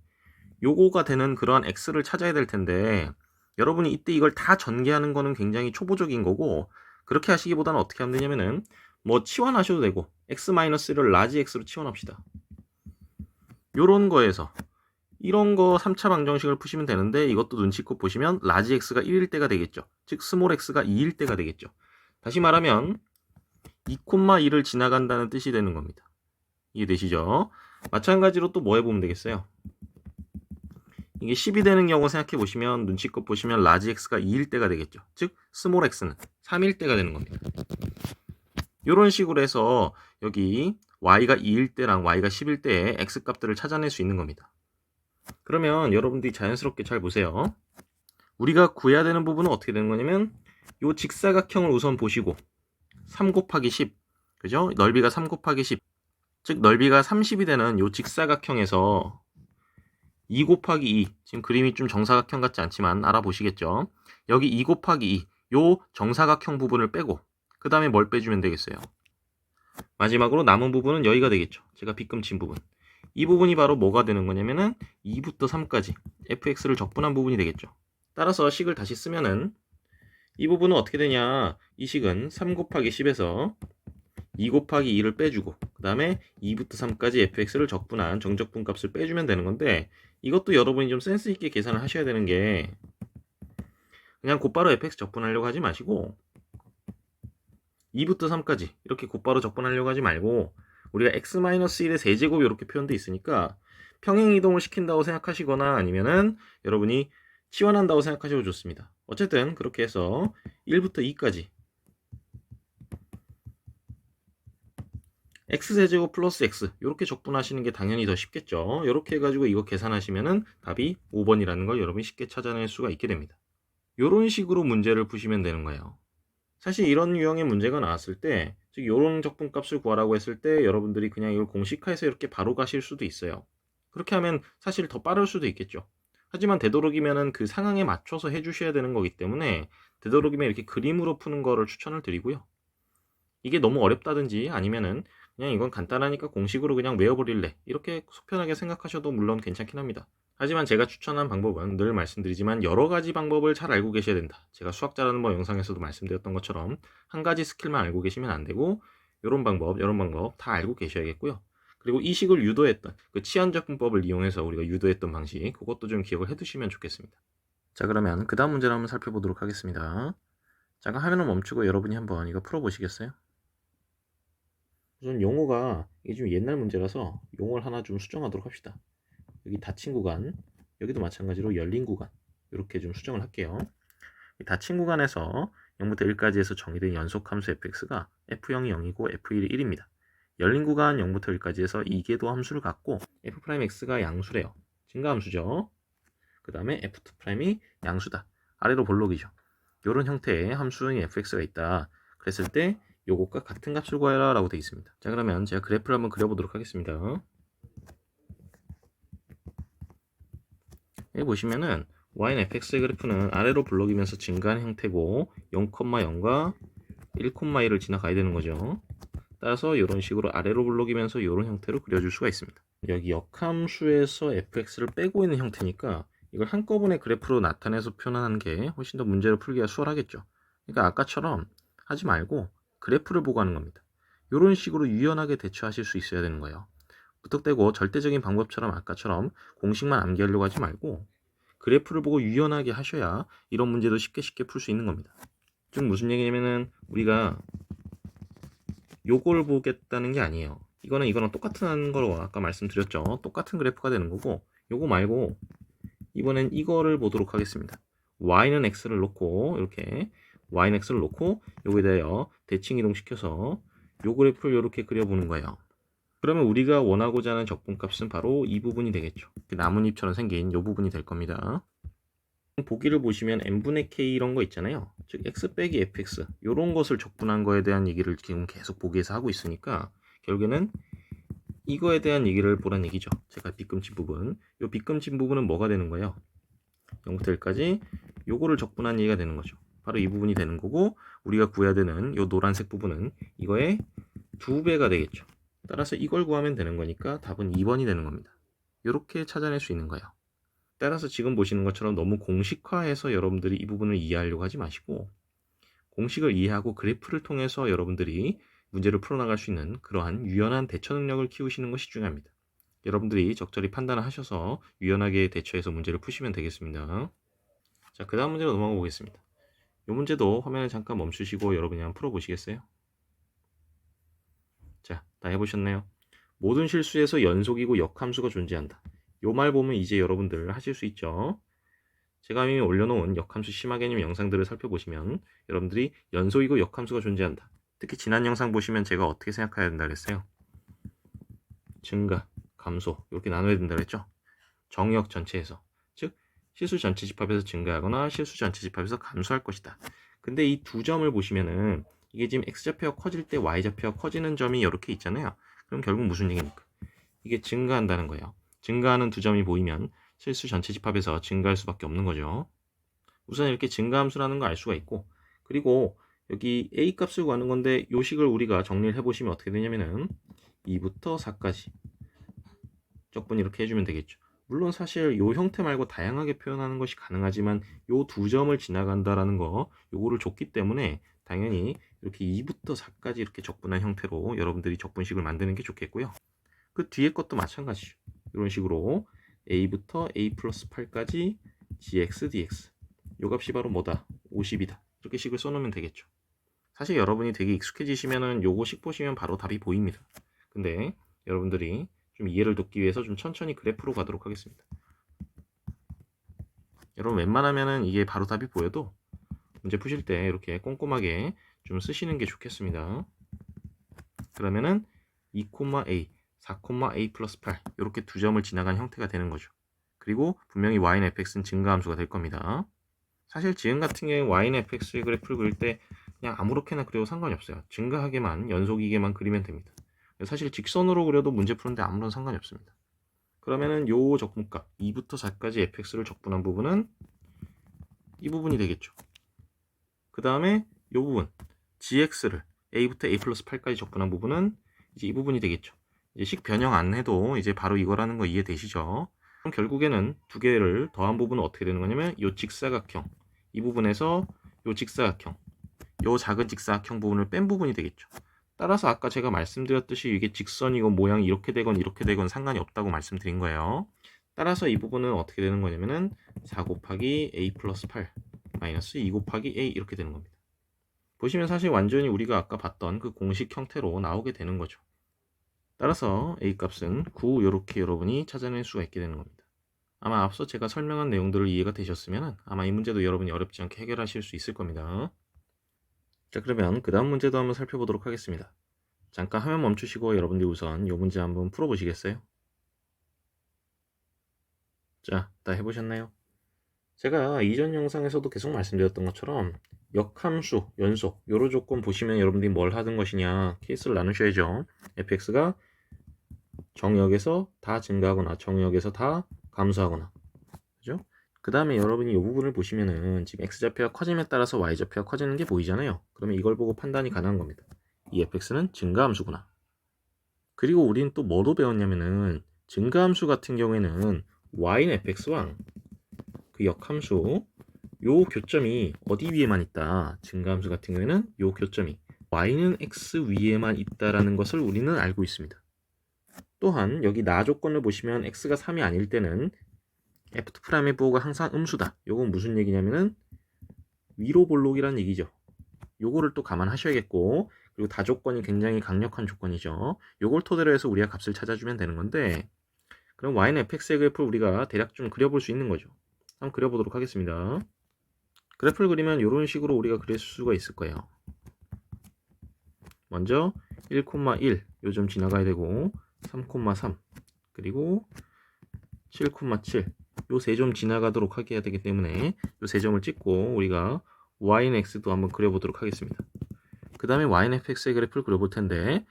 요거가 되는 그러한 x를 찾아야 될 텐데 여러분이 이때 이걸 다 전개하는 거는 굉장히 초보적인 거고 그렇게 하시기보다는 어떻게 하면 되냐면은 뭐 치환하셔도 되고 x-1을 라지 x로 치환합시다. 요런 거에서 이런 거 3차 방정식을 푸시면 되는데 이것도 눈치껏 보시면 라지 x가 1일 때가 되겠죠. 즉 스몰 x가 2일 때가 되겠죠. 다시 말하면 2,2를 지나간다는 뜻이 되는 겁니다. 이해되시죠? 마찬가지로 또 뭐 해보면 되겠어요? 이게 10이 되는 경우 생각해 보시면 눈치껏 보시면 라지 x가 2일 때가 되겠죠. 즉 스몰 x는 3일 때가 되는 겁니다. 이런 식으로 해서 여기 y가 2일 때랑 y가 10일 때의 x 값들을 찾아낼 수 있는 겁니다. 그러면 여러분들이 자연스럽게 잘 보세요. 우리가 구해야 되는 부분은 어떻게 되는 거냐면 이 직사각형을 우선 보시고 3 곱하기 10, 그죠? 넓이가 3 곱하기 10, 즉 넓이가 30이 되는 이 직사각형에서 2 곱하기 2, 지금 그림이 좀 정사각형 같지 않지만 알아보시겠죠? 여기 2 곱하기 2, 요 정사각형 부분을 빼고 그 다음에 뭘 빼주면 되겠어요? 마지막으로 남은 부분은 여기가 되겠죠. 제가 빗금 친 부분. 이 부분이 바로 뭐가 되는 거냐면은 2부터 3까지 fx를 적분한 부분이 되겠죠. 따라서 식을 다시 쓰면은 이 부분은 어떻게 되냐? 이 식은 3 곱하기 10에서 2 곱하기 2를 빼주고 그 다음에 2부터 3까지 fx를 적분한 정적분 값을 빼주면 되는 건데 이것도 여러분이 좀 센스 있게 계산을 하셔야 되는 게 그냥 곧바로 fx 적분하려고 하지 마시고 2부터 3까지 이렇게 곧바로 적분하려고 하지 말고 우리가 x-1의 세제곱 이렇게 표현돼 있으니까 평행 이동을 시킨다고 생각하시거나 아니면은 여러분이 치환한다고 생각하셔도 좋습니다. 어쨌든 그렇게 해서 1부터 2까지 x세제곱 플러스 x 이렇게 적분하시는 게 당연히 더 쉽겠죠. 이렇게 해가지고 이거 계산하시면은 답이 5번이라는 걸 여러분이 쉽게 찾아낼 수가 있게 됩니다. 이런 식으로 문제를 푸시면 되는 거예요. 사실 이런 유형의 문제가 나왔을 때, 즉 이런 적분값을 구하라고 했을 때 여러분들이 그냥 이걸 공식화해서 이렇게 바로 가실 수도 있어요. 그렇게 하면 사실 더 빠를 수도 있겠죠. 하지만 되도록이면은 그 상황에 맞춰서 해주셔야 되는 거기 때문에 되도록이면 이렇게 그림으로 푸는 거를 추천을 드리고요. 이게 너무 어렵다든지 아니면은 그냥 이건 간단하니까 공식으로 그냥 외워버릴래 이렇게 속편하게 생각하셔도 물론 괜찮긴 합니다. 하지만 제가 추천한 방법은 늘 말씀드리지만 여러 가지 방법을 잘 알고 계셔야 된다. 제가 수학자라는 뭐 영상에서도 말씀드렸던 것처럼 한 가지 스킬만 알고 계시면 안 되고 이런 방법 다 알고 계셔야겠고요. 그리고 이 식을 유도했던 그 치환적분법을 이용해서 우리가 유도했던 방식 그것도 좀 기억을 해두시면 좋겠습니다. 자, 그러면 그 다음 문제를 한번 살펴보도록 하겠습니다. 잠깐 화면을 멈추고 여러분이 한번 이거 풀어보시겠어요? 우선 용어가 이게 좀 옛날 문제라서 용어를 하나 좀 수정하도록 합시다. 여기 닫힌 구간, 여기도 마찬가지로 열린 구간 이렇게 좀 수정을 할게요. 닫힌 구간에서 0부터 1까지 해서 정의된 연속함수 fx가 f0이 0이고 f1이 1입니다. 열린 구간 0부터 1까지 해서 이계도 함수를 갖고 f'x가 양수래요. 증가함수죠. 그 다음에 f2'이 양수다. 아래로 볼록이죠. 이런 형태의 함수인 fx가 있다. 그랬을 때 요것과 같은 값을 구해라 라고 되어 있습니다. 자, 그러면 제가 그래프를 한번 그려보도록 하겠습니다. 여기 보시면은 y는 fx의 그래프는 아래로 블록이면서 증가하는 형태고 0,0과 1,1을 지나가야 되는 거죠. 따라서 이런 식으로 아래로 블록이면서 이런 형태로 그려줄 수가 있습니다. 여기 역함수에서 fx를 빼고 있는 형태니까 이걸 한꺼번에 그래프로 나타내서 표현하는 게 훨씬 더 문제를 풀기가 수월하겠죠. 그러니까 아까처럼 하지 말고 그래프를 보고 하는 겁니다. 이런 식으로 유연하게 대처하실 수 있어야 되는 거예요. 무턱대고 절대적인 방법처럼 아까처럼 공식만 암기하려고 하지 말고 그래프를 보고 유연하게 하셔야 이런 문제도 쉽게 풀 수 있는 겁니다. 즉 무슨 얘기냐면은 우리가 요걸 보겠다는 게 아니에요. 이거랑 똑같은 걸 아까 말씀드렸죠. 똑같은 그래프가 되는 거고 요거 말고 이번엔 이거를 보도록 하겠습니다. y는 x를 놓고 이렇게 y는 x를 놓고 요거에 대하여 대칭 이동시켜서 요 그래프를 이렇게 그려보는 거예요. 그러면 우리가 원하고자 하는 적분값은 바로 이 부분이 되겠죠. 나뭇잎처럼 생긴 이 부분이 될 겁니다. 보기를 보시면 n분의 k 이런 거 있잖아요. 즉 x 빼기 fx 이런 것을 적분한 거에 대한 얘기를 지금 계속 보기에서 하고 있으니까 결국에는 이거에 대한 얘기를 보란 얘기죠. 제가 빗금친 부분, 이 빗금친 부분은 뭐가 되는 거예요? 0부터 1까지 요거를 적분한 얘기가 되는 거죠. 바로 이 부분이 되는 거고 우리가 구해야 되는 요 노란색 부분은 이거의 2배가 되겠죠. 따라서 이걸 구하면 되는 거니까 답은 2번이 되는 겁니다. 이렇게 찾아낼 수 있는 거예요. 따라서 지금 보시는 것처럼 너무 공식화해서 여러분들이 이 부분을 이해하려고 하지 마시고 공식을 이해하고 그래프를 통해서 여러분들이 문제를 풀어나갈 수 있는 그러한 유연한 대처 능력을 키우시는 것이 중요합니다. 여러분들이 적절히 판단을 하셔서 유연하게 대처해서 문제를 푸시면 되겠습니다. 자, 그 다음 문제로 넘어가 보겠습니다. 이 문제도 화면을 잠깐 멈추시고 여러분이 한번 풀어보시겠어요? 자, 다 해보셨나요? 모든 실수에서 연속이고 역함수가 존재한다. 요 말 보면 이제 여러분들 하실 수 있죠? 제가 이미 올려놓은 역함수 심화 개념 영상들을 살펴보시면 여러분들이 연속이고 역함수가 존재한다. 특히 지난 영상 보시면 제가 어떻게 생각해야 된다 그랬어요? 증가, 감소 이렇게 나눠야 된다 그랬죠? 정역 전체에서, 즉 실수 전체 집합에서 증가하거나 실수 전체 집합에서 감소할 것이다. 근데 이 두 점을 보시면은 이게 지금 x좌표가 커질 때 y좌표가 커지는 점이 이렇게 있잖아요. 그럼 결국 무슨 얘기입니까? 이게 증가한다는 거예요. 증가하는 두 점이 보이면 실수 전체 집합에서 증가할 수밖에 없는 거죠. 우선 이렇게 증가함수라는 걸 알 수가 있고, 그리고 여기 a 값을 구하는 건데 요 식을 우리가 정리를 해보시면 어떻게 되냐면은 2부터 4까지 적분 이렇게 해주면 되겠죠. 물론 사실 요 형태 말고 다양하게 표현하는 것이 가능하지만 요 두 점을 지나간다라는 거 요거를 줬기 때문에 당연히 이렇게 2부터 4까지 이렇게 적분한 형태로 여러분들이 적분식을 만드는 게 좋겠고요. 그 뒤에 것도 마찬가지죠. 이런 식으로 a부터 a 플러스 8까지 gx dx 요 값이 바로 뭐다? 50이다. 이렇게 식을 써놓으면 되겠죠. 사실 여러분이 되게 익숙해지시면은 요거 식 보시면 바로 답이 보입니다. 근데 여러분들이 좀 이해를 돕기 위해서 좀 천천히 그래프로 가도록 하겠습니다. 여러분 웬만하면은 이게 바로 답이 보여도 문제 푸실 때 이렇게 꼼꼼하게 좀 쓰시는 게 좋겠습니다. 그러면은 2,a, 4,a 플러스 8 이렇게 두 점을 지나간 형태가 되는 거죠. 그리고 분명히 y는 fx는 증가함수가 될 겁니다. 사실 지금 같은 경우에 y는 fx의 그래프를 그릴 때 그냥 아무렇게나 그려도 상관이 없어요. 증가하게만 연속이게만 그리면 됩니다. 사실 직선으로 그려도 문제 푸는데 아무런 상관이 없습니다. 그러면은 요 적분값 2부터 4까지 fx를 적분한 부분은 이 부분이 되겠죠. 그 다음에 요 부분 gx를 a부터 a 플러스 8까지 적분한 부분은 이제 이 부분이 되겠죠. 이제 식 변형 안 해도 이제 바로 이거라는 거 이해되시죠? 그럼 결국에는 두 개를 더한 부분은 어떻게 되는 거냐면 요 직사각형 이 부분에서 요 직사각형 요 작은 직사각형 부분을 뺀 부분이 되겠죠. 따라서 아까 제가 말씀드렸듯이 이게 직선이고 모양이 이렇게 되건 상관이 없다고 말씀드린 거예요. 따라서 이 부분은 어떻게 되는 거냐면은 4 곱하기 a 플러스 8 마이너스 2 곱하기 a 이렇게 되는 겁니다. 보시면 사실 완전히 우리가 아까 봤던 그 공식 형태로 나오게 되는 거죠. 따라서 a 값은 9 이렇게 여러분이 찾아낼 수가 있게 되는 겁니다. 아마 앞서 제가 설명한 내용들을 이해가 되셨으면 아마 이 문제도 여러분이 어렵지 않게 해결하실 수 있을 겁니다. 자, 그러면 그 다음 문제도 한번 살펴보도록 하겠습니다. 잠깐 화면 멈추시고 여러분들이 우선 이 문제 한번 풀어보시겠어요? 자, 다 해보셨나요? 제가 이전 영상에서도 계속 말씀드렸던 것처럼 역함수, 연속 요로 조건 보시면 여러분들이 뭘 하는 것이냐 케이스를 나누셔야죠. fx가 정역에서 다 증가하거나 정역에서 다 감소하거나 그죠? 그 다음에 여러분이 이 부분을 보시면은 지금 x좌표가 커짐에 따라서 y좌표가 커지는 게 보이잖아요. 그러면 이걸 보고 판단이 가능한 겁니다. 이 fx는 증가함수구나. 그리고 우리는 또 뭐도 배웠냐면은 증가함수 같은 경우에는 y는 fx와 그 역함수 요 교점이 어디 위에만 있다. 증가함수 같은 경우에는 요 교점이 y는 x 위에만 있다라는 것을 우리는 알고 있습니다. 또한 여기 나 조건을 보시면 x가 3이 아닐 때는 f2'의 부호가 항상 음수다. 요건 무슨 얘기냐면은 위로 볼록이란 얘기죠. 요거를 또 감안하셔야겠고 그리고 다 조건이 굉장히 강력한 조건이죠. 요걸 토대로 해서 우리가 값을 찾아주면 되는 건데 그럼 y는 fx의 그래프를 우리가 대략 좀 그려볼 수 있는 거죠. 한번 그려보도록 하겠습니다. 그래프를 그리면 이런 식으로 우리가 그릴 수가 있을 거예요. 먼저 1,1 요점 지나가야 되고 3,3 그리고 7,7 요 세 점 지나가도록 하게 해야 되기 때문에 요 세 점을 찍고 우리가 y는 x도 한번 그려보도록 하겠습니다. 그 다음에 y는 fx의 그래프를 그려볼 텐데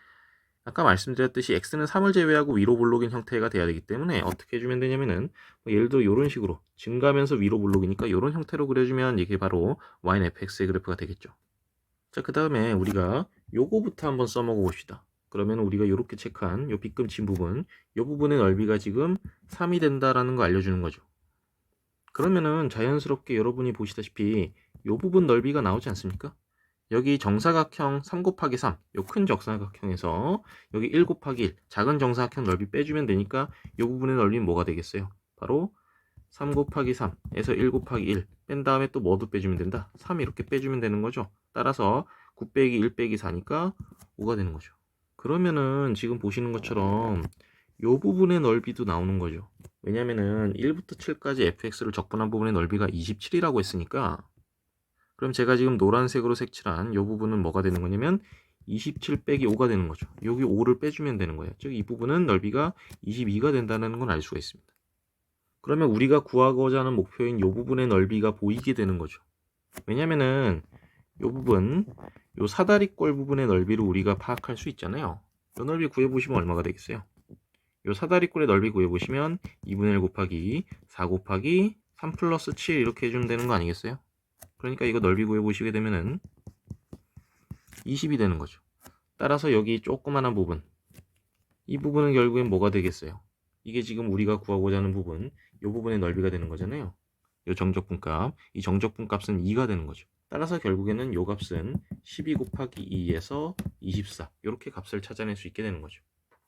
아까 말씀드렸듯이 x는 3을 제외하고 위로 볼록인 형태가 돼야 되기 때문에 어떻게 해주면 되냐면은 예를 들어 이런 식으로 증가하면서 위로 볼록이니까 이런 형태로 그려주면 이게 바로 y는 fx의 그래프가 되겠죠. 자, 그 다음에 우리가 요거부터 한번 써먹어 봅시다. 그러면 우리가 이렇게 체크한 요 빗금친 부분 요 부분의 넓이가 지금 3이 된다라는 거 알려주는 거죠. 그러면은 자연스럽게 여러분이 보시다시피 요 부분 넓이가 나오지 않습니까? 여기 정사각형 3 곱하기 3, 요 큰 정사각형에서 여기 1 곱하기 1, 작은 정사각형 넓이 빼주면 되니까 이 부분의 넓이는 뭐가 되겠어요? 바로 3 곱하기 3에서 1 곱하기 1 뺀 다음에 또 뭐도 빼주면 된다? 3 이렇게 빼주면 되는 거죠. 따라서 9 빼기 1 빼기 4니까 5가 되는 거죠. 그러면은 지금 보시는 것처럼 이 부분의 넓이도 나오는 거죠. 왜냐면은 1부터 7까지 fx를 적분한 부분의 넓이가 27이라고 했으니까, 그럼 제가 지금 노란색으로 색칠한 이 부분은 뭐가 되는 거냐면 27 빼기 5가 되는 거죠. 여기 5를 빼주면 되는 거예요. 즉 이 부분은 넓이가 22가 된다는 걸 알 수가 있습니다. 그러면 우리가 구하고자 하는 목표인 이 부분의 넓이가 보이게 되는 거죠. 왜냐면은 이 부분, 이 사다리꼴 부분의 넓이를 우리가 파악할 수 있잖아요. 이 넓이 구해보시면 얼마가 되겠어요? 이 사다리꼴의 넓이 구해보시면 2분의 1 곱하기 4 곱하기 3 플러스 7 이렇게 해주면 되는 거 아니겠어요? 그러니까 이거 넓이 구해보시게 되면은 20이 되는 거죠. 따라서 여기 조그마한 부분, 이 부분은 결국엔 뭐가 되겠어요? 이게 지금 우리가 구하고자 하는 부분, 이 부분의 넓이가 되는 거잖아요. 이 정적분값, 이 정적분값은 2가 되는 거죠. 따라서 결국에는 이 값은 12 곱하기 2에서 24 이렇게 값을 찾아낼 수 있게 되는 거죠.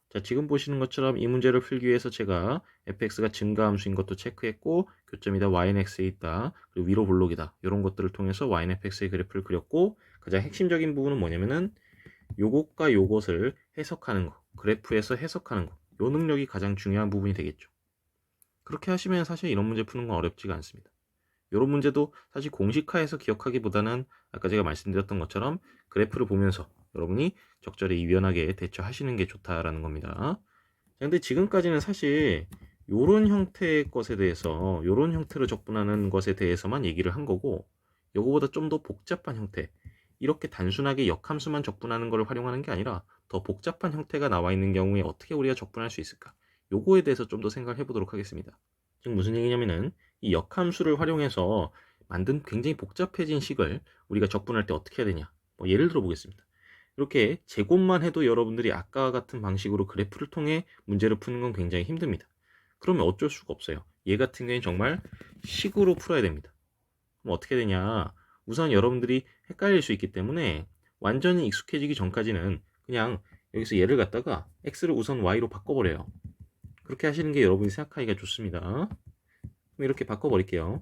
자, 지금 보시는 것처럼 이 문제를 풀기 위해서 제가 fx가 증가함수인 것도 체크했고, 교점이다 ynx에 있다, 그리고 위로 볼록이다, 이런 것들을 통해서 ynfx의 그래프를 그렸고, 가장 핵심적인 부분은 뭐냐면은 요것과 요것을 해석하는 거, 그래프에서 해석하는 거, 요 능력이 가장 중요한 부분이 되겠죠. 그렇게 하시면 사실 이런 문제 푸는 건 어렵지가 않습니다. 이런 문제도 사실 공식화해서 기억하기보다는 아까 제가 말씀드렸던 것처럼 그래프를 보면서 여러분이 적절히 유연하게 대처하시는 게 좋다라는 겁니다. 근데 지금까지는 사실 요런 형태의 것에 대해서, 요런 형태로 적분하는 것에 대해서만 얘기를 한 거고, 요거보다 좀 더 복잡한 형태, 이렇게 단순하게 역함수만 적분하는 걸 활용하는 게 아니라 더 복잡한 형태가 나와 있는 경우에 어떻게 우리가 적분할 수 있을까, 요거에 대해서 좀 더 생각을 해보도록 하겠습니다. 지금 무슨 얘기냐면은 이 역함수를 활용해서 만든 굉장히 복잡해진 식을 우리가 적분할 때 어떻게 해야 되냐, 예를 들어 보겠습니다. 이렇게 제곱만 해도 여러분들이 아까와 같은 방식으로 그래프를 통해 문제를 푸는 건 굉장히 힘듭니다. 그러면 어쩔 수가 없어요. 얘 같은 경우에는 정말 식으로 풀어야 됩니다. 그럼 어떻게 되냐, 우선 여러분들이 헷갈릴 수 있기 때문에 완전히 익숙해지기 전까지는 그냥 여기서 얘를 갖다가 x를 우선 y로 바꿔버려요. 그렇게 하시는 게 여러분이 생각하기가 좋습니다. 그럼 이렇게 바꿔버릴게요.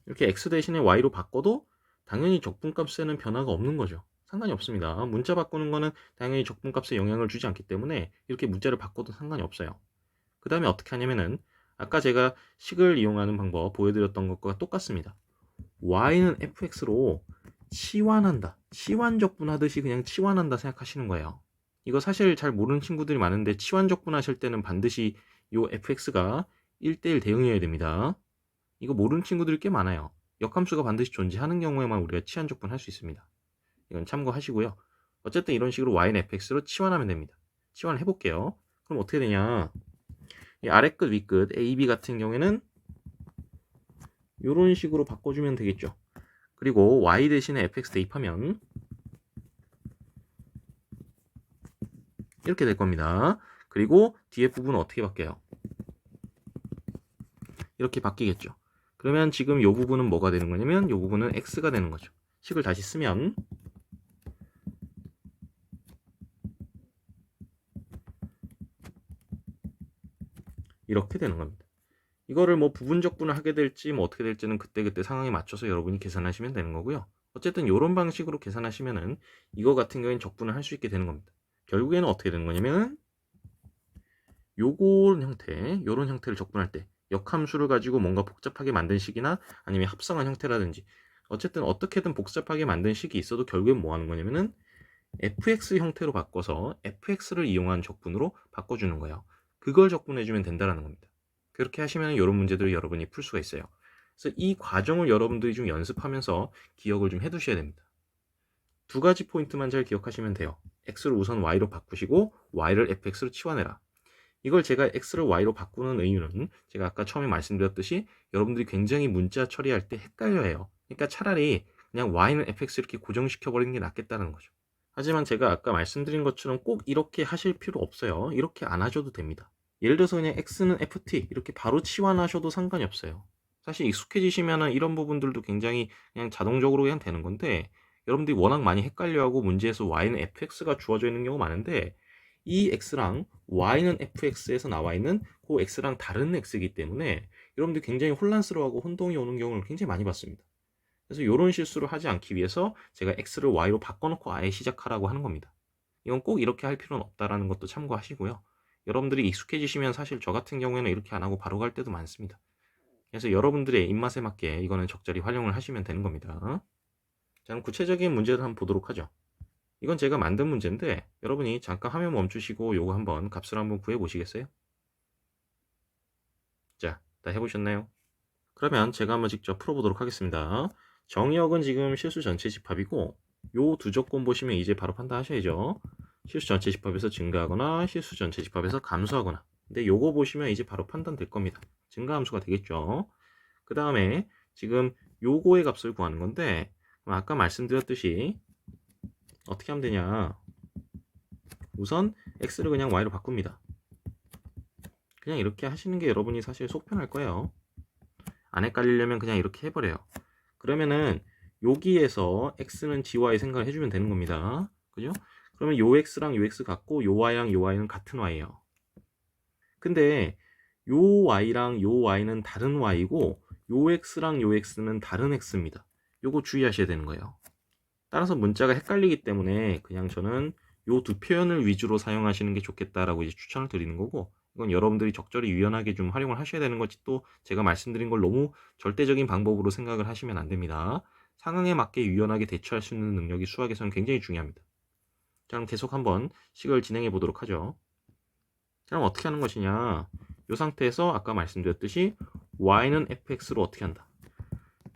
이렇게 x 대신에 y로 바꿔도 당연히 적분값에는 변화가 없는 거죠. 상관이 없습니다. 문자 바꾸는 거는 당연히 적분값에 영향을 주지 않기 때문에 이렇게 문자를 바꿔도 상관이 없어요. 그 다음에 어떻게 하냐면은 아까 제가 식을 이용하는 방법 보여드렸던 것과 똑같습니다. y는 fx로 치환한다, 치환 적분하듯이 그냥 치환한다 생각하시는 거예요. 이거 사실 잘 모르는 친구들이 많은데, 치환 적분하실 때는 반드시 요 fx가 1대1 대응이어야 됩니다. 이거 모르는 친구들이 꽤 많아요. 역함수가 반드시 존재하는 경우에만 우리가 치환 적분할 수 있습니다. 이건 참고하시고요. 어쨌든 이런 식으로 y는 fx로 치환하면 됩니다. 치환을 해볼게요. 그럼 어떻게 되냐, 이 아래 끝 위 끝 a, b 같은 경우에는 이런 식으로 바꿔주면 되겠죠. 그리고 y 대신에 fx 대입하면 이렇게 될 겁니다. 그리고 뒤에 부분은 어떻게 바뀌어요? 이렇게 바뀌겠죠. 그러면 지금 이 부분은 뭐가 되는 거냐면 이 부분은 x가 되는 거죠. 식을 다시 쓰면 이렇게 되는 겁니다. 이거를 뭐 부분 적분을 하게 될지 뭐 어떻게 될지는 그때그때 상황에 맞춰서 여러분이 계산하시면 되는 거고요. 어쨌든 이런 방식으로 계산하시면은 이거 같은 경우에는 적분을 할 수 있게 되는 겁니다. 결국에는 어떻게 되는 거냐면 요런 형태, 요런 형태를 적분할 때 역함수를 가지고 뭔가 복잡하게 만든 식이나 아니면 합성한 형태라든지, 어쨌든 어떻게든 복잡하게 만든 식이 있어도 결국엔 뭐 하는 거냐면은 fx 형태로 바꿔서 fx를 이용한 적분으로 바꿔주는 거예요. 그걸 적분해주면 된다는 겁니다. 그렇게 하시면 이런 문제들을 여러분이 풀 수가 있어요. 그래서 이 과정을 여러분들이 좀 연습하면서 기억을 좀 해두셔야 됩니다. 두 가지 포인트만 잘 기억하시면 돼요. x를 우선 y로 바꾸시고 y를 fx로 치환해라. 이걸 제가 x를 y로 바꾸는 이유는 제가 아까 처음에 말씀드렸듯이 여러분들이 굉장히 문자 처리할 때 헷갈려해요. 그러니까 차라리 그냥 y는 fx 이렇게 고정시켜 버리는 게 낫겠다는 거죠. 하지만 제가 아까 말씀드린 것처럼 꼭 이렇게 하실 필요 없어요. 이렇게 안 하셔도 됩니다. 예를 들어서 그냥 x는 ft 이렇게 바로 치환하셔도 상관이 없어요. 사실 익숙해지시면은 이런 부분들도 굉장히 그냥 자동적으로 그냥 되는 건데, 여러분들이 워낙 많이 헷갈려하고 문제에서 y는 fx가 주어져 있는 경우가 많은데, 이 x랑 y는 fx에서 나와 있는 그 x랑 다른 x이기 때문에 여러분들이 굉장히 혼란스러워하고 혼동이 오는 경우를 굉장히 많이 봤습니다. 그래서 이런 실수를 하지 않기 위해서 제가 x를 y로 바꿔놓고 아예 시작하라고 하는 겁니다. 이건 꼭 이렇게 할 필요는 없다라는 것도 참고하시고요. 여러분들이 익숙해지시면 사실 저 같은 경우에는 이렇게 안 하고 바로 갈 때도 많습니다. 그래서 여러분들의 입맛에 맞게 이거는 적절히 활용을 하시면 되는 겁니다. 자, 그럼 구체적인 문제를 한번 보도록 하죠. 이건 제가 만든 문제인데 여러분이 잠깐 화면 멈추시고 요거 한번 값을 한번 구해 보시겠어요? 자, 다 해보셨나요? 그러면 제가 한번 직접 풀어보도록 하겠습니다. 정의역은 지금 실수 전체 집합이고, 요 두 조건 보시면 이제 바로 판단하셔야죠. 실수 전체 집합에서 증가하거나 실수 전체 집합에서 감소하거나. 근데 요거 보시면 이제 바로 판단될 겁니다. 증가 함수가 되겠죠. 그 다음에 지금 요거의 값을 구하는 건데, 아까 말씀드렸듯이 어떻게 하면 되냐. 우선 x를 그냥 y로 바꿉니다. 그냥 이렇게 하시는 게 여러분이 사실 속 편할 거예요. 안 헷갈리려면 그냥 이렇게 해버려요. 그러면은 여기에서 x는 gy 생각을 해주면 되는 겁니다. 그죠? 그러면 요 x랑 요 x 같고 요 y랑 요 y는 같은 y예요. 근데 요 y랑 요 y는 다른 y고 요 x랑 요 x는 다른 x입니다. 요거 주의하셔야 되는 거예요. 따라서 문자가 헷갈리기 때문에 그냥 저는 요 두 표현을 위주로 사용하시는 게 좋겠다라고 이제 추천을 드리는 거고, 이건 여러분들이 적절히 유연하게 좀 활용을 하셔야 되는 거지, 또 제가 말씀드린 걸 너무 절대적인 방법으로 생각을 하시면 안 됩니다. 상황에 맞게 유연하게 대처할 수 있는 능력이 수학에서는 굉장히 중요합니다. 자, 그럼 계속 한번 식을 진행해 보도록 하죠. 자, 그럼 어떻게 하는 것이냐, 이 상태에서 아까 말씀드렸듯이 y는 fx로 어떻게 한다,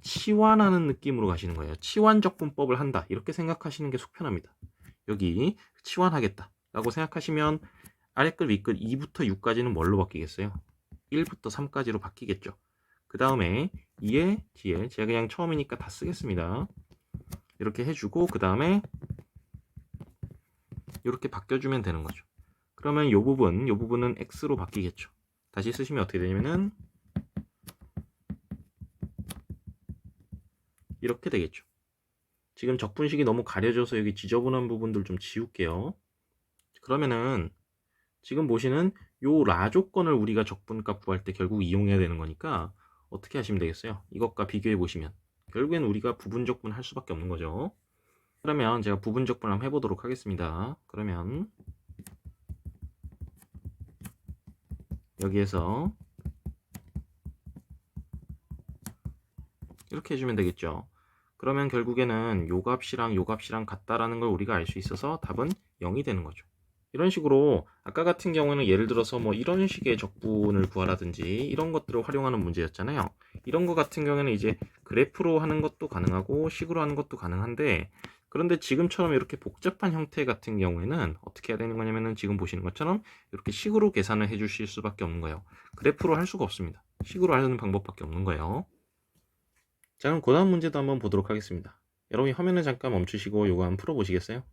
치환하는 느낌으로 가시는 거예요. 치환적분법을 한다, 이렇게 생각하시는 게 속편합니다. 여기 치환하겠다 라고 생각하시면 아래끝 위끝 2부터 6까지는 뭘로 바뀌겠어요? 1부터 3까지로 바뀌겠죠. 그 다음에 2에 뒤에 제가 그냥 처음이니까 다 쓰겠습니다. 이렇게 해주고 그 다음에 이렇게 바뀌어주면 되는 거죠. 그러면 이 부분은 x로 바뀌겠죠. 다시 쓰시면 어떻게 되냐면은 이렇게 되겠죠. 지금 적분식이 너무 가려져서 여기 지저분한 부분들 좀 지울게요. 그러면은 지금 보시는 요 라 조건을 우리가 적분값 구할 때 결국 이용해야 되는 거니까 어떻게 하시면 되겠어요? 이것과 비교해 보시면 결국엔 우리가 부분적분 할 수밖에 없는 거죠. 그러면 제가 부분적분을 한번 해보도록 하겠습니다. 그러면 여기에서 이렇게 해주면 되겠죠. 그러면 결국에는 요 값이랑 같다라는 걸 우리가 알 수 있어서 답은 0이 되는 거죠. 이런 식으로 아까 같은 경우는 예를 들어서 뭐 이런 식의 적분을 구하라든지 이런 것들을 활용하는 문제였잖아요. 이런 거 같은 경우에는 이제 그래프로 하는 것도 가능하고 식으로 하는 것도 가능한데, 그런데 지금처럼 이렇게 복잡한 형태 같은 경우에는 어떻게 해야 되는 거냐면은 지금 보시는 것처럼 이렇게 식으로 계산을 해 주실 수밖에 없는 거예요. 그래프로 할 수가 없습니다. 식으로 하는 방법밖에 없는 거예요. 자, 그럼 그 다음 문제도 한번 보도록 하겠습니다. 여러분이 화면을 잠깐 멈추시고 요거 한번 풀어보시겠어요?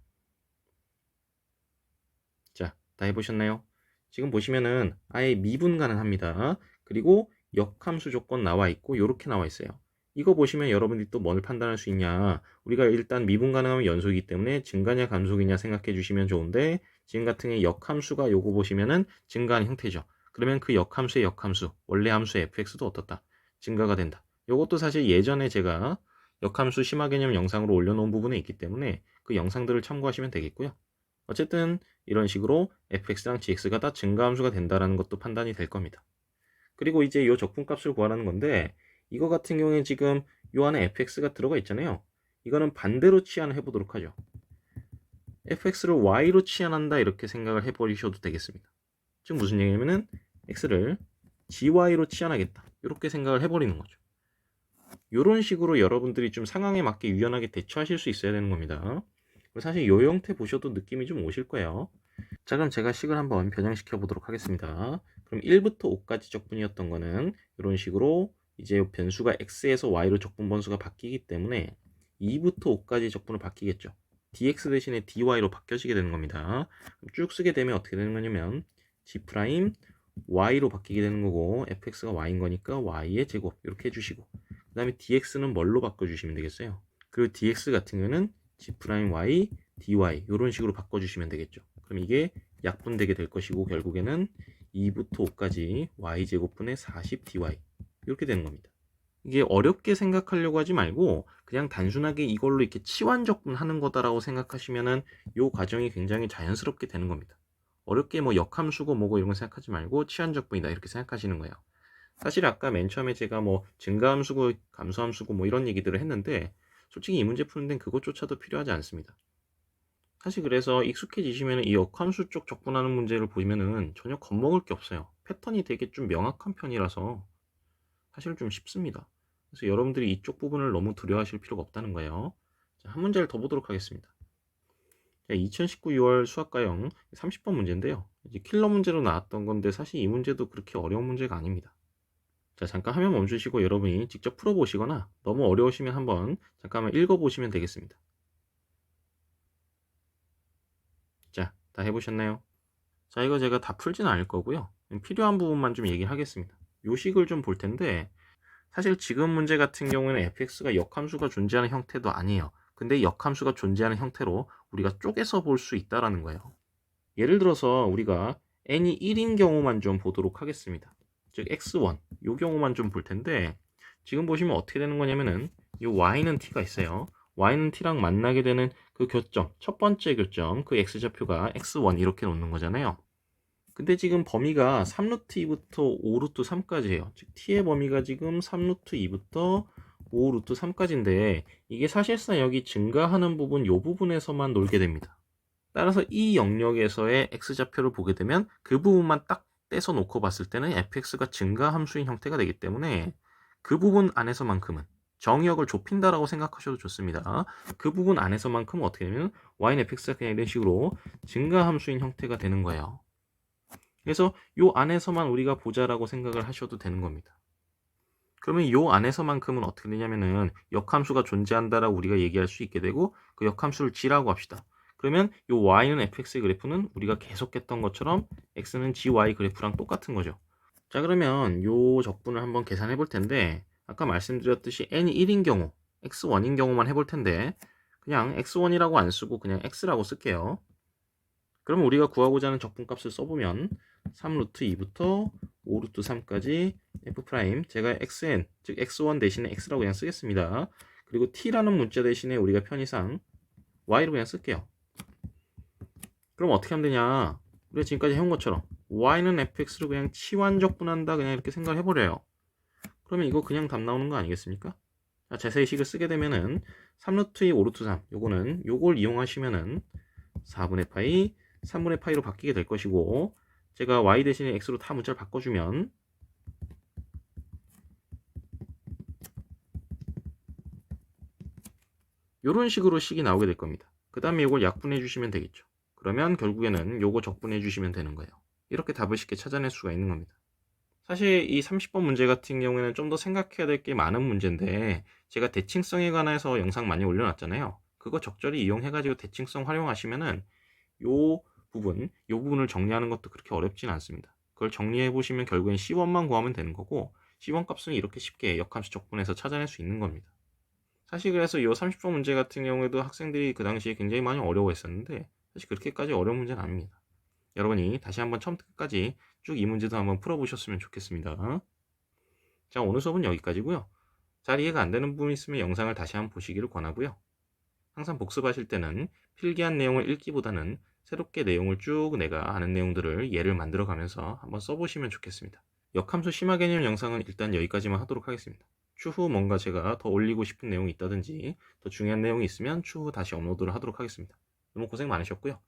자, 다 해보셨나요? 지금 보시면은 아예 미분 가능합니다. 그리고 역함수 조건 나와 있고 요렇게 나와 있어요. 이거 보시면 여러분들이 또 뭘 판단할 수 있냐, 우리가 일단 미분 가능하면 연속이기 때문에 증가냐 감속이냐 생각해 주시면 좋은데, 지금 같은 경우에 역함수가 요거 보시면은 증가하는 형태죠. 그러면 그 역함수의 역함수, 원래 함수 fx도 어떻다? 증가가 된다. 요것도 사실 예전에 제가 역함수 심화 개념 영상으로 올려놓은 부분에 있기 때문에 그 영상들을 참고하시면 되겠고요. 어쨌든 이런 식으로 fx랑 gx가 다 증가함수가 된다는 것도 판단이 될 겁니다. 그리고 이제 이 적분값을 구하라는 건데, 이거 같은 경우에 지금 이 안에 fx가 들어가 있잖아요. 이거는 반대로 치환을 해보도록 하죠. fx를 y로 치환한다 이렇게 생각을 해버리셔도 되겠습니다. 즉 무슨 얘기냐면은 x를 gy로 치환하겠다 이렇게 생각을 해버리는 거죠. 이런 식으로 여러분들이 좀 상황에 맞게 유연하게 대처하실 수 있어야 되는 겁니다. 사실 이 형태 보셔도 느낌이 좀 오실 거예요. 자, 그럼 제가 식을 한번 변형시켜 보도록 하겠습니다. 그럼 1부터 5까지 적분이었던 거는 이런 식으로 이제 변수가 x에서 y로 적분 번수가 바뀌기 때문에 2부터 5까지 적분을 바뀌겠죠. dx 대신에 dy로 바뀌어지게 되는 겁니다. 쭉 쓰게 되면 어떻게 되는 거냐면 g' y로 바뀌게 되는 거고 fx가 y인 거니까 y의 제곱 이렇게 해주시고 그 다음에 dx는 뭘로 바꿔주시면 되겠어요. 그리고 dx 같은 경우는 g'(y) dy 이런 식으로 바꿔주시면 되겠죠. 그럼 이게 약분되게 될 것이고 결국에는 2부터 5까지 y제곱분의 40dy 이렇게 되는 겁니다. 이게 어렵게 생각하려고 하지 말고 그냥 단순하게 이걸로 이렇게 치환적분하는 거다라고 생각하시면은 이 과정이 굉장히 자연스럽게 되는 겁니다. 어렵게 뭐 역함수고 뭐고 이런 거 생각하지 말고 치환적분이다 이렇게 생각하시는 거예요. 사실 아까 맨 처음에 제가 뭐 증가함수고 감소함수고 뭐 이런 얘기들을 했는데 솔직히 이 문제 푸는 데는 그것조차도 필요하지 않습니다. 사실 그래서 익숙해지시면 이 역함수 쪽 적분하는 문제를 보면은 전혀 겁먹을 게 없어요. 패턴이 되게 좀 명확한 편이라서 사실 좀 쉽습니다. 그래서 여러분들이 이쪽 부분을 너무 두려워하실 필요가 없다는 거예요. 자, 한 문제를 더 보도록 하겠습니다. 자, 2019 6월 수학과형 30번 문제인데요. 이제 킬러 문제로 나왔던 건데 사실 이 문제도 그렇게 어려운 문제가 아닙니다. 자, 잠깐 화면 멈추시고 여러분이 직접 풀어보시거나 너무 어려우시면 한번 잠깐만 읽어보시면 되겠습니다. 자, 다 해보셨나요? 자, 이거 제가 다 풀지는 않을 거고요. 필요한 부분만 좀 얘기를 하겠습니다. 요식을 좀 볼 텐데 사실 지금 문제 같은 경우에는 fx가 역함수가 존재하는 형태도 아니에요. 근데 역함수가 존재하는 형태로 우리가 쪼개서 볼 수 있다라는 거예요. 예를 들어서 우리가 n이 1인 경우만 좀 보도록 하겠습니다. 즉 x1 이 경우만 좀 볼 텐데 지금 보시면 어떻게 되는 거냐면은 이 y는 t가 있어요. y는 t랑 만나게 되는 그 교점, 첫 번째 교점, 그 x좌표가 x1 이렇게 놓는 거잖아요. 근데 지금 범위가 3루트 2부터 5루트 3까지예요. 즉 t의 범위가 지금 3루트 2부터 5루트 3까지인데 이게 사실상 여기 증가하는 부분 이 부분에서만 놀게 됩니다. 따라서 이 영역에서의 x좌표를 보게 되면 그 부분만 딱 떼서 놓고 봤을 때는 fx가 증가 함수인 형태가 되기 때문에 그 부분 안에서만큼은 정의역을 좁힌다라고 생각하셔도 좋습니다. 그 부분 안에서만큼은 어떻게 되면 y는 fx가 그냥 이런 식으로 증가 함수인 형태가 되는 거예요. 그래서 요 안에서만 우리가 보자라고 생각을 하셔도 되는 겁니다. 그러면 요 안에서만큼은 어떻게 되냐면은 역함수가 존재한다라고 우리가 얘기할 수 있게 되고 그 역함수를 g라고 합시다. 그러면 요 y는 fx의 그래프는 우리가 계속했던 것처럼 x는 gy 그래프랑 똑같은 거죠. 자, 그러면 요 적분을 한번 계산해 볼 텐데 아까 말씀드렸듯이 n이 1인 경우 x1인 경우만 해볼 텐데 그냥 x1이라고 안 쓰고 그냥 x라고 쓸게요. 그러면 우리가 구하고자 하는 적분값을 써보면 3루트 2부터 5루트 3까지 f 프라임 제가 xn 즉 x1 대신에 x라고 그냥 쓰겠습니다. 그리고 t라는 문자 대신에 우리가 편의상 y로 그냥 쓸게요. 그럼 어떻게 하면 되냐? 우리가 지금까지 해온 것처럼 y는 fx로 그냥 치환적분한다 그냥 이렇게 생각을 해버려요. 그러면 이거 그냥 답 나오는 거 아니겠습니까? 자, 자세히 식을 쓰게 되면은 3루트 2 5루트 3 요거는 요걸 이용하시면은 4분의 파이 3분의 파이로 바뀌게 될 것이고 제가 y 대신에 x로 다 문자를 바꿔주면 이런 식으로 식이 나오게 될 겁니다. 그 다음에 이걸 약분해 주시면 되겠죠. 그러면 결국에는 요거 적분해 주시면 되는 거예요. 이렇게 답을 쉽게 찾아낼 수가 있는 겁니다. 사실 이 30번 문제 같은 경우에는 좀 더 생각해야 될 게 많은 문제인데 제가 대칭성에 관해서 영상 많이 올려놨잖아요. 그거 적절히 이용해가지고 대칭성 활용하시면은 요 부분을 정리하는 것도 그렇게 어렵진 않습니다. 그걸 정리해 보시면 결국엔 C1만 구하면 되는 거고 C1 값은 이렇게 쉽게 역함수 적분해서 찾아낼 수 있는 겁니다. 사실 그래서 이 30번 문제 같은 경우에도 학생들이 그 당시에 굉장히 많이 어려워했었는데 사실 그렇게까지 어려운 문제는 아닙니다. 여러분이 다시 한번 처음부터 끝까지 쭉 이 문제도 한번 풀어보셨으면 좋겠습니다. 자, 오늘 수업은 여기까지고요. 잘 이해가 안 되는 부분이 있으면 영상을 다시 한번 보시기를 권하고요. 항상 복습하실 때는 필기한 내용을 읽기보다는 새롭게 내용을 쭉 내가 아는 내용들을 예를 만들어 가면서 한번 써보시면 좋겠습니다. 역함수 심화 개념 영상은 일단 여기까지만 하도록 하겠습니다. 추후 뭔가 제가 더 올리고 싶은 내용이 있다든지 더 중요한 내용이 있으면 추후 다시 업로드를 하도록 하겠습니다. 너무 고생 많으셨고요.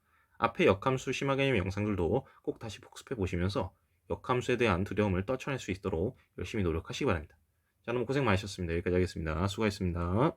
앞에 역함수 심화 개념 영상들도 꼭 다시 복습해 보시면서 역함수에 대한 두려움을 떨쳐낼 수 있도록 열심히 노력하시기 바랍니다. 자, 너무 고생 많으셨습니다. 여기까지 하겠습니다. 수고하셨습니다.